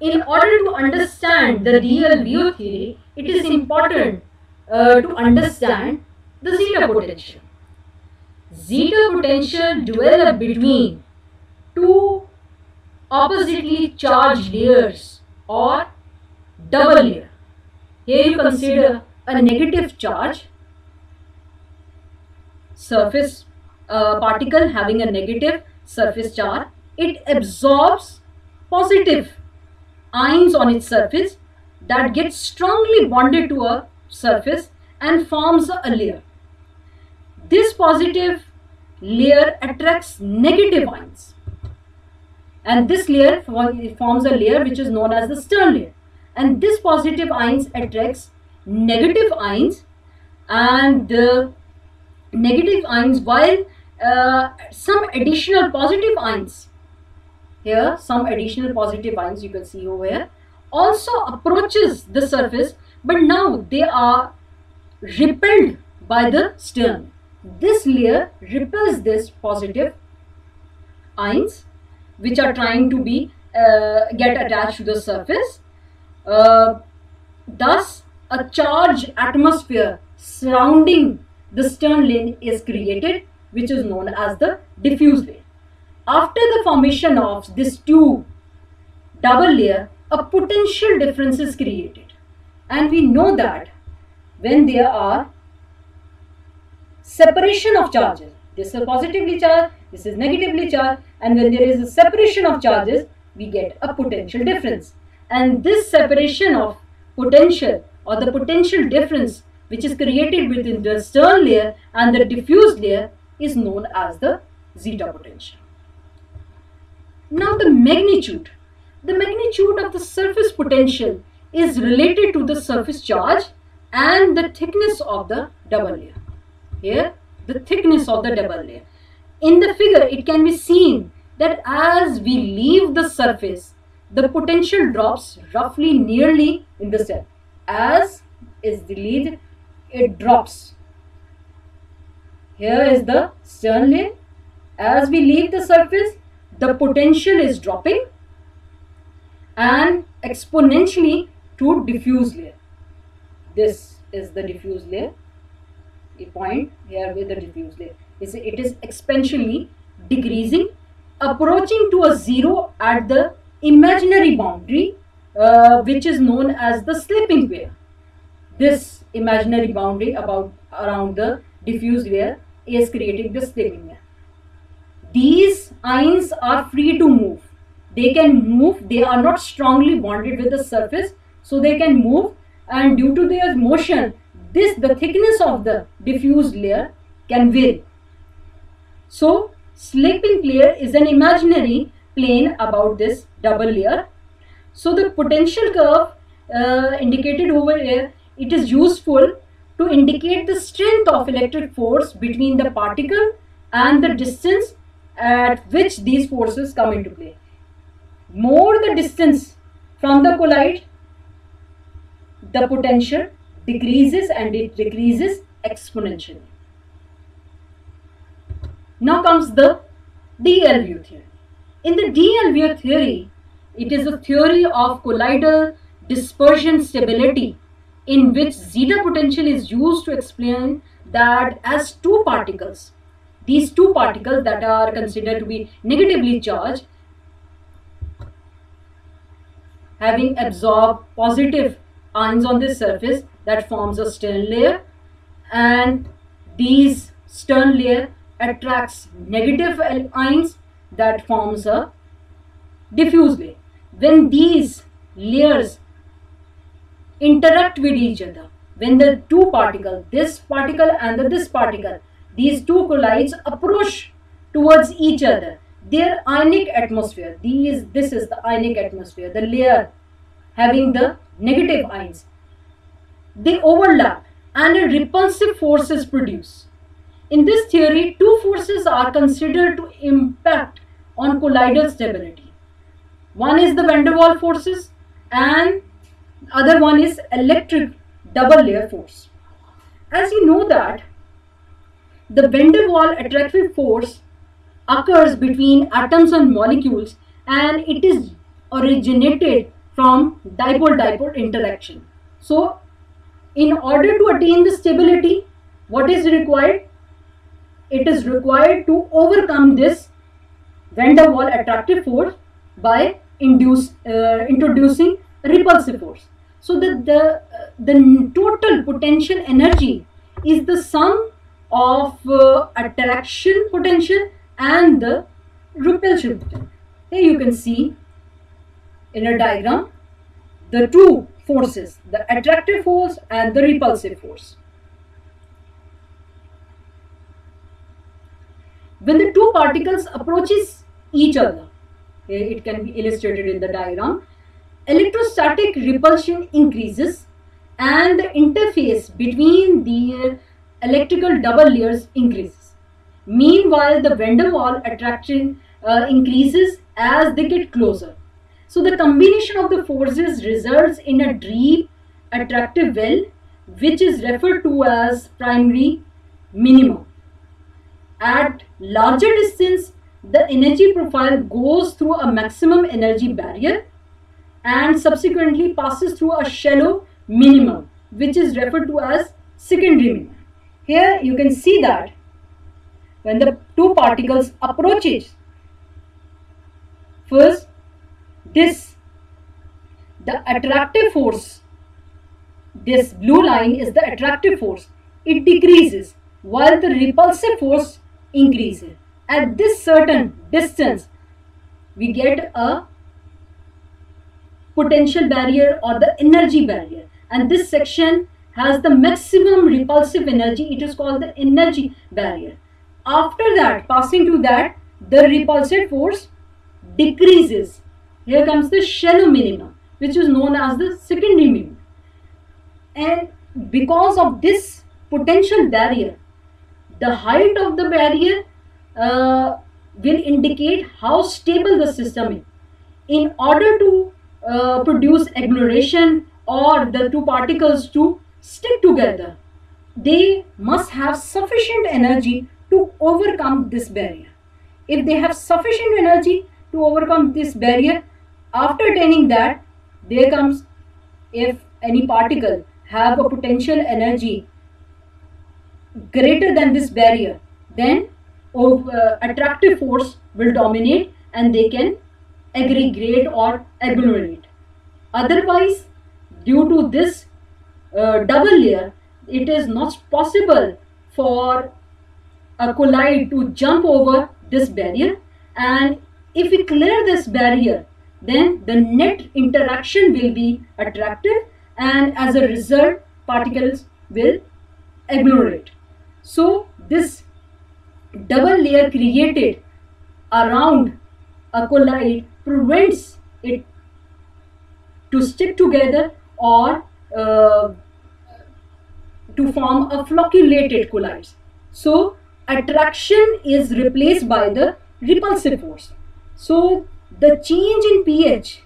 In order to understand the DLVO theory, it is important to understand the zeta potential. Zeta potential develop between two oppositely charged layers or double layer. Here you consider a negative charge surface particle having a negative surface charge. It absorbs positive ions on its surface that get strongly bonded to a surface and forms a layer. This positive layer attracts negative ions, and this layer forms a layer which is known as the Stern layer. And this positive ions attracts negative ions, and the negative ions, while some additional positive ions, here some additional positive ions you can see over here, also approaches the surface, but now they are repelled by the Stern. This layer repels this positive ions which are trying to be get attached to the surface. Thus a charged atmosphere surrounding the Stern layer is created, which is known as the diffuse layer. After the formation of this two double layer, a potential difference is created, and we know that when there are separation of charges, this is positively charged, this is negatively charged, and when there is a separation of charges, we get a potential difference. And this separation of potential, or the potential difference which is created within the Stern layer and the diffuse layer, is known as the zeta potential. Now the magnitude of the surface potential is related to the surface charge and the thickness of the double layer. Here the thickness of the double layer. In the figure it can be seen that as we leave the surface, the potential drops roughly nearly in the cell. As is the lead, it drops. Here is the Stern layer. As we leave the surface, the potential is dropping and exponentially to diffuse layer. This is the diffuse layer. A point here with the diffuse layer. It is exponentially decreasing, approaching to a zero at the imaginary boundary, which is known as the slipping layer. This imaginary boundary around the diffuse layer is creating the slipping layer. These ions are free to move. They can move. They are not strongly bonded with the surface, so they can move, and due to their motion, the thickness of the diffuse layer can vary. So slipping layer is an imaginary plane about this double layer. So the potential curve indicated over here, it is useful to indicate the strength of electric force between the particle and the distance at which these forces come into play. More the distance from the colloid, the potential decreases, and it decreases exponentially. Now comes the DLVO theory. In the DLVO theory, it is a theory of colloidal dispersion stability, in which zeta potential is used to explain that as two particles, these two particles that are considered to be negatively charged, having absorbed positive ions on this surface, that forms a Stern layer, and these Stern layer attracts negative ions, that forms a diffuse layer. When these layers interact with each other, when the two particles, this particle and this particle, these two collides, approach towards each other, their ionic atmosphere, this is the ionic atmosphere, the layer having the negative ions, they overlap and a repulsive force is produced. In this theory, two forces are considered to impact on colloidal stability. One is the van der Waals forces and other one is electric double layer force. As you know that the van der Waals attractive force occurs between atoms and molecules, and it is originated from dipole-dipole interaction. So in order to attain the stability, what is required? It is required to overcome this van der Waals attractive force by introducing repulsive force. So the total potential energy is the sum of attraction potential and the repulsion potential. Here you can see in a diagram the two forces, the attractive force and the repulsive force. When the two particles approaches each other, it can be illustrated in the diagram, electrostatic repulsion increases and the interface between the electrical double layers increases. Meanwhile, the van der Waals attraction increases as they get closer. So the combination of the forces results in a deep attractive well, which is referred to as primary minimum. At larger distance, the energy profile goes through a maximum energy barrier and subsequently passes through a shallow minimum, which is referred to as secondary minimum. Here you can see that when the two particles approaches, first the attractive force, this blue line is the attractive force, it decreases while the repulsive force increases. At this certain distance, we get a potential barrier or the energy barrier, and this section has the maximum repulsive energy. It is called the energy barrier. After that, passing to that, the repulsive force decreases. Here comes the shallow minimum, which is known as the secondary minimum. And because of this potential barrier, the height of the barrier will indicate how stable the system is. In order to produce agglomeration or the two particles to stick together, they must have sufficient energy to overcome this barrier. If they have sufficient energy to overcome this barrier, after attaining that, there comes, if any particle have a potential energy greater than this barrier, then attractive force will dominate and they can aggregate or agglomerate. Otherwise, due to this double layer, it is not possible for a collide to jump over this barrier, and if we clear this barrier, then the net interaction will be attractive, and as a result, particles will agglomerate. So this double layer created around a collide prevents it to stick together or to form a flocculated collides. So attraction is replaced by the repulsive force. So the change in pH,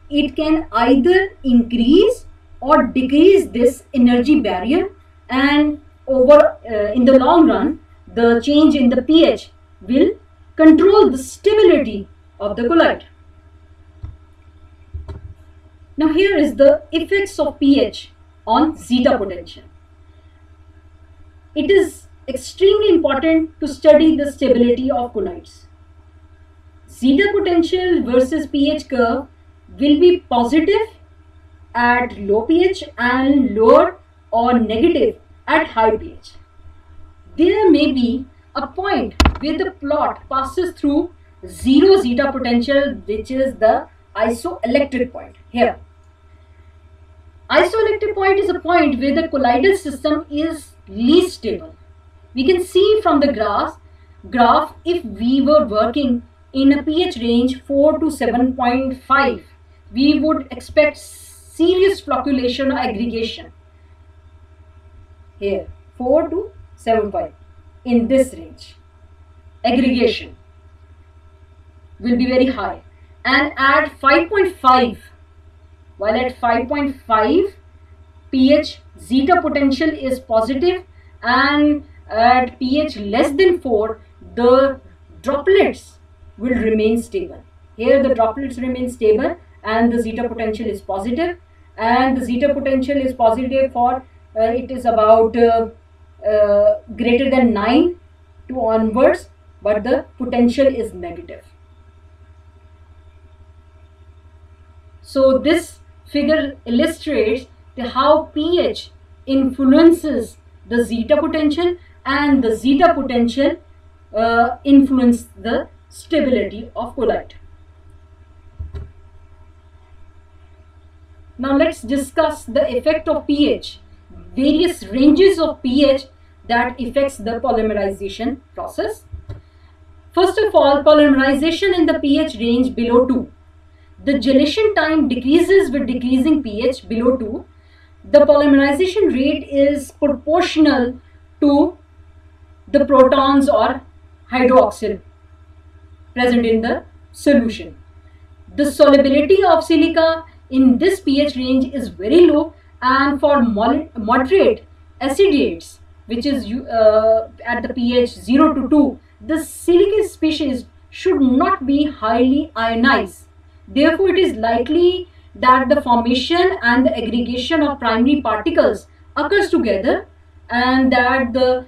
it can either increase or decrease this energy barrier, and over in the long run, the change in the pH will control the stability of the collide. Now here is the effects of pH on zeta potential. It is extremely important to study the stability of colloids. Zeta potential versus pH curve will be positive at low pH and lower or negative at high pH. There may be a point where the plot passes through zero zeta potential, which is the isoelectric point here. Isoelectric point is a point where the colloidal system is least stable. We can see from the graph if we were working in a pH range 4 to 7.5, we would expect serious flocculation or aggregation. Here 4 to 7.5 in this range, aggregation will be very high, and at 5.5, while at 5.5 pH zeta potential is positive, and at pH less than 4 the droplets will remain stable. Here the droplets remain stable and the zeta potential is positive, and the zeta potential is positive for it is about greater than 9 to onwards, but the potential is negative. So this figure illustrates how pH influences the zeta potential, and the zeta potential influence the stability of colloid. Now let's discuss the effect of pH, various ranges of pH that affects the polymerization process. First of all, polymerization in the pH range below 2. The gelation time decreases with decreasing pH below 2. The polymerization rate is proportional to the protons or hydroxyl present in the solution. The solubility of silica in this pH range is very low, and for moderate acidates, which is at the pH 0 to 2, the silica species should not be highly ionized. Therefore, it is likely that the formation and the aggregation of primary particles occurs together, and that the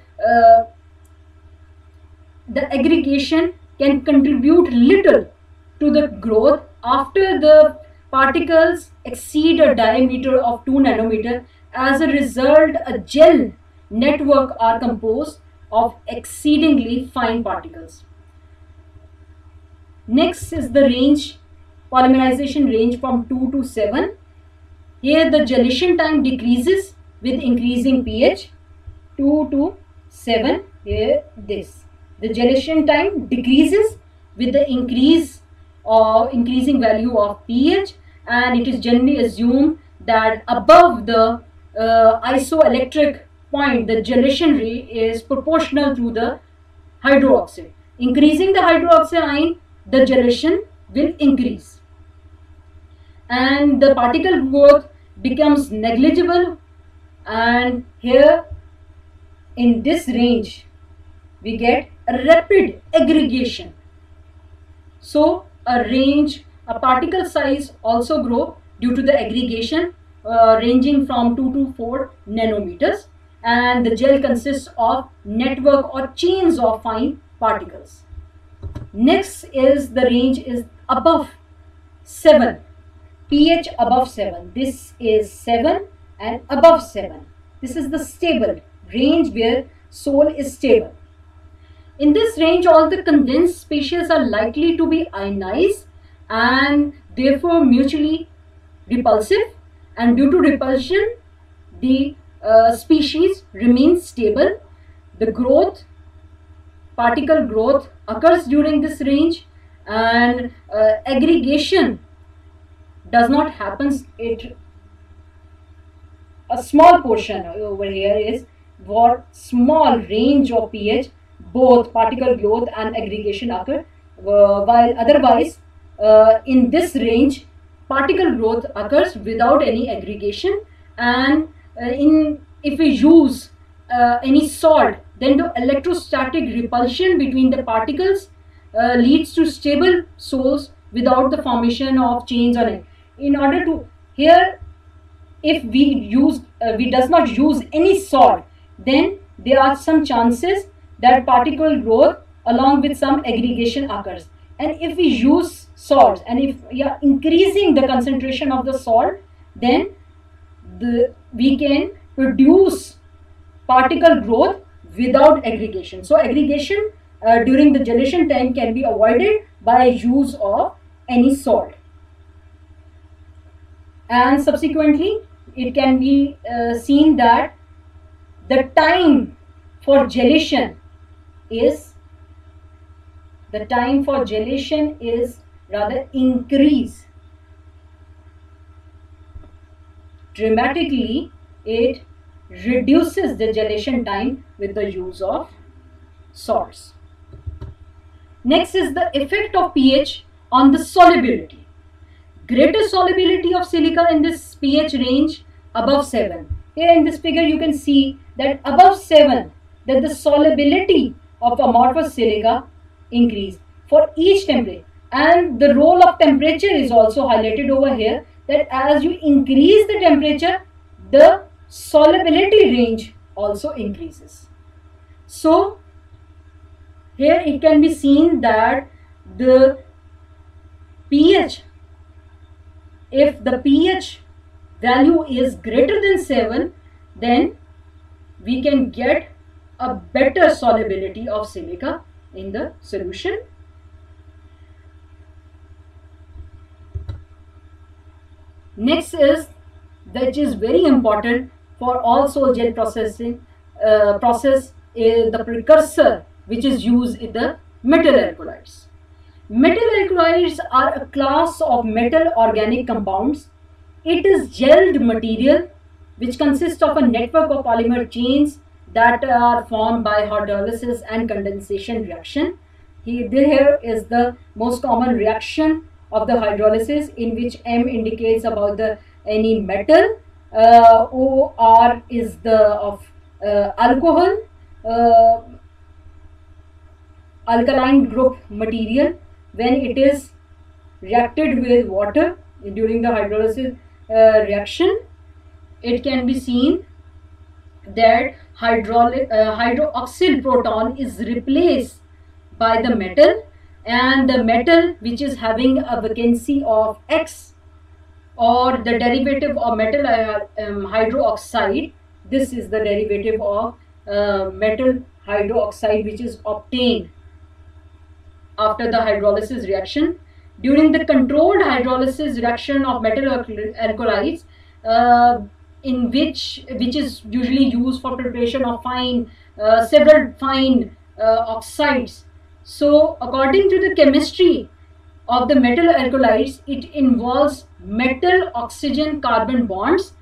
aggregation can contribute little to the growth after the particles exceed a diameter of 2 nanometer. As a result, a gel network are composed of exceedingly fine particles. Next is the range, polymerization range from 2 to 7. Here the gelation time decreases with increasing pH. 2 to 7, here this. The gelation time decreases with the increasing value of pH, and it is generally assumed that above the isoelectric point the gelation rate is proportional to the hydroxide. Increasing the hydroxide ion, the gelation will increase, and the particle growth becomes negligible, and here in this range we get a rapid aggregation. So a particle size also grow due to the aggregation ranging from 2 to 4 nanometers, and the gel consists of network or chains of fine particles. Next is the range is above 7, pH above 7. This is 7 and above 7. This is the stable range where sol is stable. In this range, all the condensed species are likely to be ionized and therefore mutually repulsive, and due to repulsion the species remains stable. The particle growth occurs during this range, and aggregation does not happen. A small portion over here is for small range of pH, both particle growth and aggregation occur, while otherwise in this range particle growth occurs without any aggregation. And if we use any salt, then the electrostatic repulsion between the particles leads to stable sols without the formation of chains on it. In order to here, if we does not use any salt, then there are some chances that particle growth along with some aggregation occurs. And if we use salts, and if we are increasing the concentration of the salt, then we can produce particle growth without aggregation. So aggregation during the gelation time can be avoided by use of any salt. And subsequently, it can be seen that the time for gelation is rather increase dramatically. It reduces the gelation time with the use of salts. Next is the effect of pH on the solubility. Greater solubility of silica in this pH range above 7. Here in this figure you can see that above 7 that the solubility of amorphous silica increase for each temperature, and the role of temperature is also highlighted over here, that as you increase the temperature, the solubility range also increases. So here it can be seen that the pH, if the pH value is greater than 7, then we can get a better solubility of silica in the solution. Next is, that is very important for all sol gel processing process, is the precursor which is used in the metal alkalides. Metal alkalides are a class of metal organic compounds. It is gelled material which consists of a network of polymer chains that are formed by hydrolysis and condensation reaction. Here is the most common reaction of the hydrolysis, in which M indicates about the any metal, OR is the of alcohol, alkaline group material. When it is reacted with water during the hydrolysis reaction, it can be seen that hydroxyl proton is replaced by the metal, and the metal which is having a vacancy of X, or the derivative of metal hydroxide, this is the derivative of metal hydroxide which is obtained after the hydrolysis reaction. During the controlled hydrolysis reaction of metal alkalides, in which is usually used for preparation of several fine oxides. So according to the chemistry of the metal alkalides, it involves metal oxygen carbon bonds,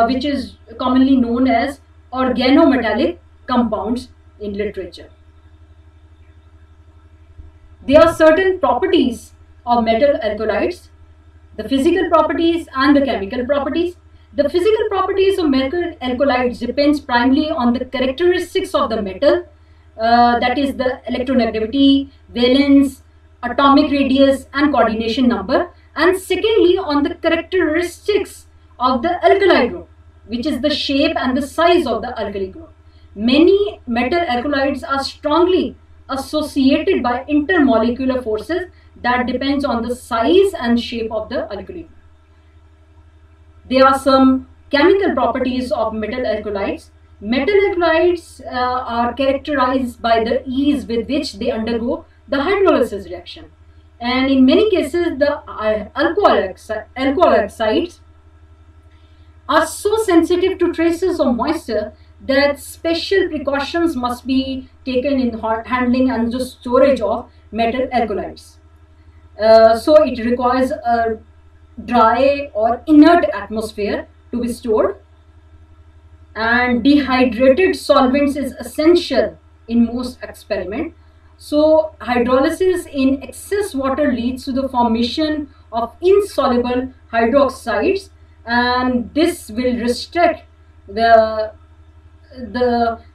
which is commonly known as organometallic compounds in literature. There are certain properties of metal alkalides, the physical properties and the chemical properties. The physical properties of metal alkalides depends primarily on the characteristics of the metal, that is the electronegativity, valence, atomic radius and coordination number, and secondly on the characteristics of the alkali group, which is the shape and the size of the alkali group. Many metal alkalides are strongly associated by intermolecular forces that depends on the size and shape of the alkali group. There are some chemical properties of metal alkalides. Metal alkalides are characterized by the ease with which they undergo the hydrolysis reaction, and in many cases the alcohol oxides are so sensitive to traces of moisture that special precautions must be taken in handling and the storage of metal alkalides. So it requires a dry or inert atmosphere to be stored, and dehydrated solvents is essential in most experiments. So hydrolysis in excess water leads to the formation of insoluble hydroxides, and this will restrict the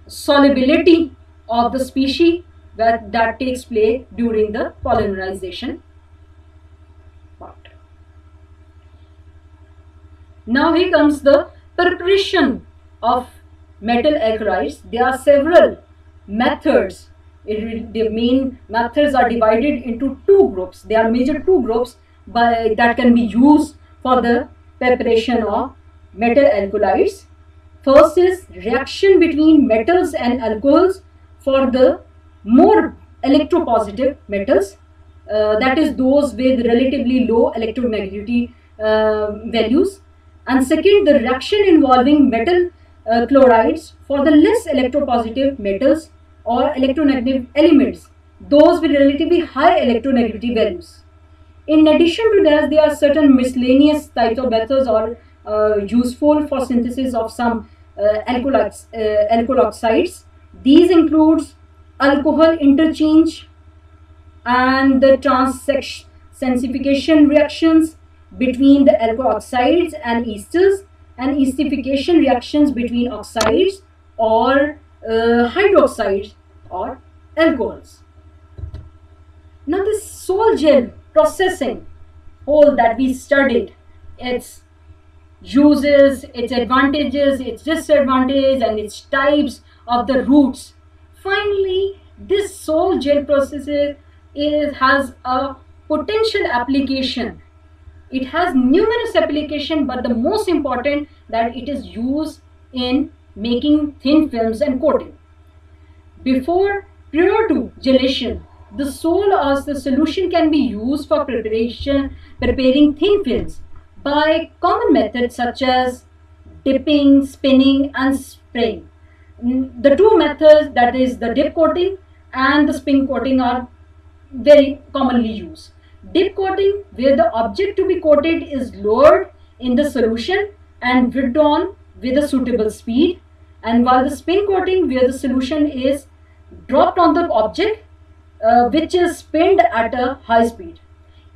solubility of the species that takes place during the polymerization part. Now here comes the preparation of metal alkylides, there are several methods. The main methods are divided into two groups. There are major two groups that can be used for the preparation of metal alkylides. First is reaction between metals and alcohols for the more electropositive metals, that is those with relatively low electronegativity values. And second, the reaction involving metal chlorides for the less electropositive metals or electronegative elements, those with relatively high electronegativity values. In addition to that, there are certain miscellaneous types of methods or useful for synthesis of some alkyl oxides. These includes alcohol interchange and the transsensification reactions between the alkyl oxides and esters, and esterification reactions between oxides or hydroxides or alcohols. Now this Sol-Gel processing whole that we studied, its uses, its advantages, its disadvantages, and its types of the routes. Finally, this Sol-Gel process has a potential application. It has numerous applications, but the most important that it is used in making thin films and coating. Prior to gelation, the solution can be used for preparing thin films by common methods such as dipping, spinning, and spraying. The two methods, that is the dip coating and the spin coating, are very commonly used. Dip coating, where the object to be coated is lowered in the solution and withdrawn with a suitable speed, and while the spin coating, where the solution is dropped on the object which is spinned at a high speed.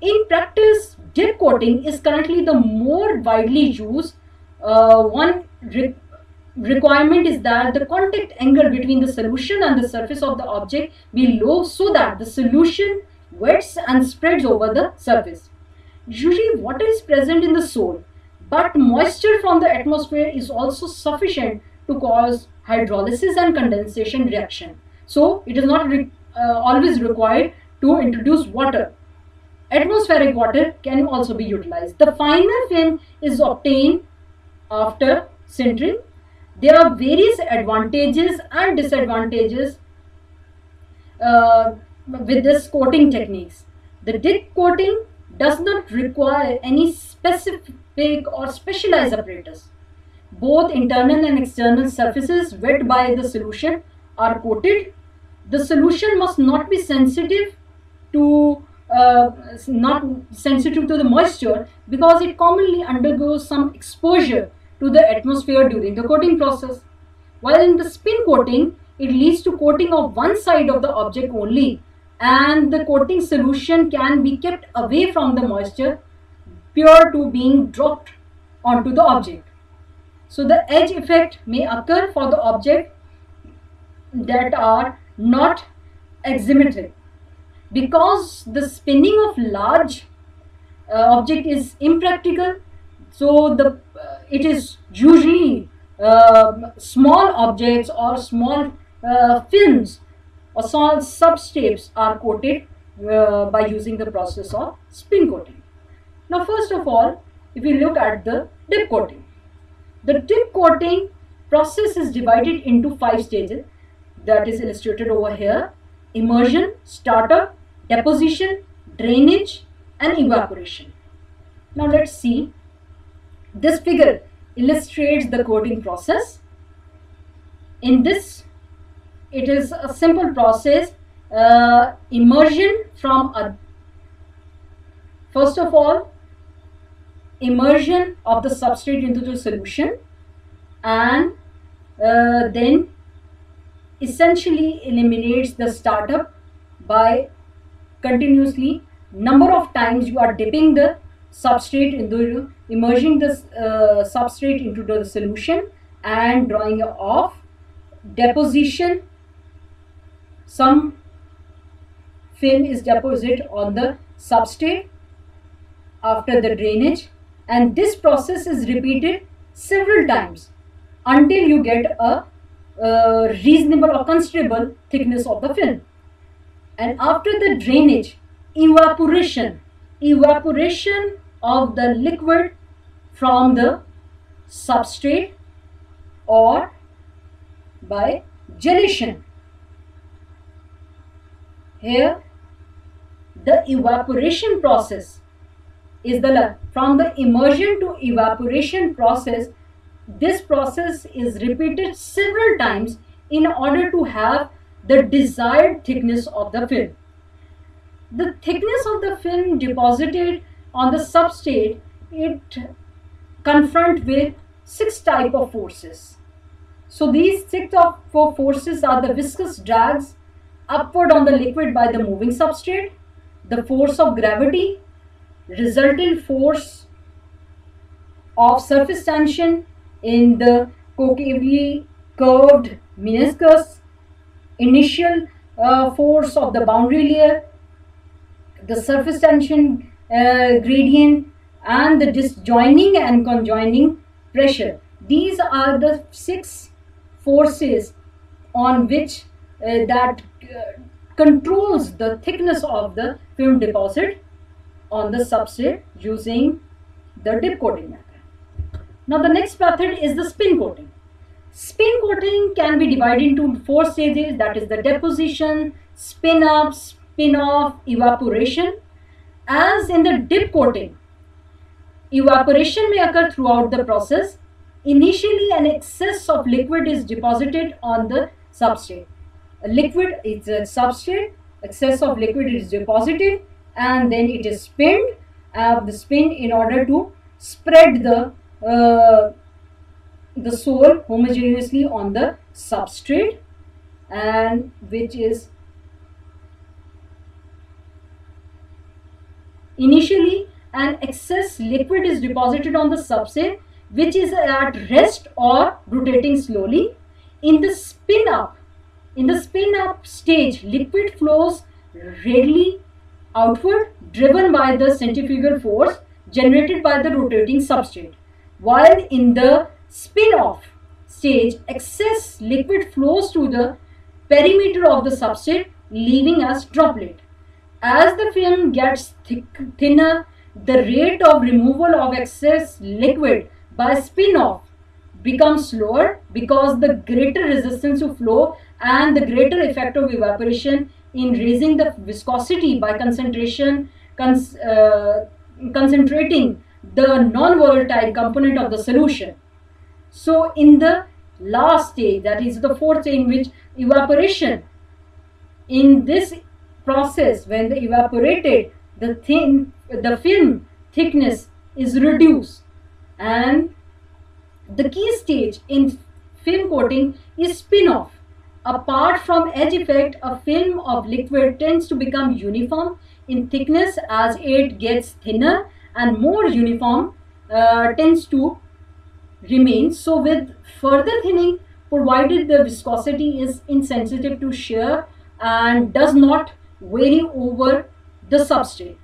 In practice, dip coating is currently the more widely used. One requirement is that the contact angle between the solution and the surface of the object be low so that the solution wets and spreads over the surface. Usually water is present in the sole, but moisture from the atmosphere is also sufficient to cause hydrolysis and condensation reaction. So it is not always required to introduce water. Atmospheric water can also be utilized. The final film is obtained after sintering. There are various advantages and disadvantages with this coating techniques. The dip coating does not require any specific or specialized apparatus. Both internal and external surfaces wet by the solution are coated. The solution must not be sensitive to the moisture, because it commonly undergoes some exposure to the atmosphere during the coating process. While in the spin coating, it leads to coating of one side of the object only, and the coating solution can be kept away from the moisture prior to being dropped onto the object. So the edge effect may occur for the object that are not axisymmetric. Because the spinning of large object is impractical, so it is usually small objects or small films or small substrates are coated by using the process of spin coating. Now first of all, if we look at the dip coating. The dip coating process is divided into 5 stages, that is illustrated over here: immersion, startup, deposition, drainage, and evaporation. Now let's see. This figure illustrates the coating process. In this, it is a simple process. Immersion first of all, immersion of the substrate into the solution, and then essentially eliminates the startup by continuously number of times you are dipping the substrate into, immersing the substrate into the solution and drawing off. Deposition, some film is deposited on the substrate after the drainage, and this process is repeated several times until you get a reasonable or considerable thickness of the film. And after the drainage, evaporation of the liquid from the substrate or by gelation. Here the evaporation process is from the immersion to evaporation process. This process is repeated several times in order to have the desired thickness of the film. The thickness of the film deposited on the substrate, it confront with 6 types of forces. So these 6 forces are the viscous drags upward on the liquid by the moving substrate, the force of gravity, resultant force of surface tension in the concavely curved meniscus, initial force of the boundary layer, the surface tension gradient, and the disjoining and conjoining pressure. These are the 6 forces on which that controls the thickness of the film deposit on the substrate using the dip coating method. Now the next method is the spin coating. Spin coating can be divided into 4 stages, that is the deposition, spin up, spin off, evaporation. As in the dip coating, evaporation may occur throughout the process. Initially, an excess of liquid is deposited on the substrate. A liquid is a substrate, excess of liquid is deposited, and then it is spinned. The spin in order to spread the sol homogeneously on the substrate, and which is initially an excess liquid is deposited on the substrate which is at rest or rotating slowly. In the spin up stage, liquid flows readily outward, driven by the centrifugal force generated by the rotating substrate, while in the spin off stage, excess liquid flows to the perimeter of the substrate, leaving as droplet. As the film gets thinner, the rate of removal of excess liquid by spin off becomes slower because the greater resistance to flow and the greater effect of evaporation in raising the viscosity by concentrating the non-volatile component of the solution. So in the last stage, that is the 4th stage, in which evaporation, in this process, when the evaporated, the film thickness is reduced, and the key stage in film coating is spin off. Apart from edge effect, a film of liquid tends to become uniform in thickness as it gets thinner, and more uniform tends to remain. So with further thinning, provided the viscosity is insensitive to shear and does not vary over the substrate.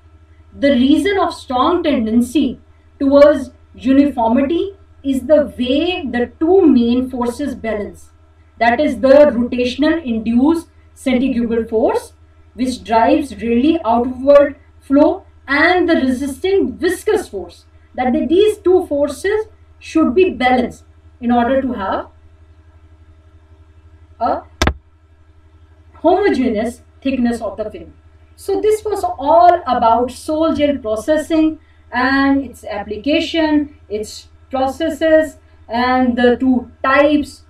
The reason of strong tendency towards uniformity is the way the 2 main forces balance. That is the rotational induced centrifugal force, which drives really outward flow, and the resisting viscous force. That these 2 forces should be balanced in order to have a homogeneous thickness of the film. So this was all about sol gel processing and its application, its processes, and the 2 types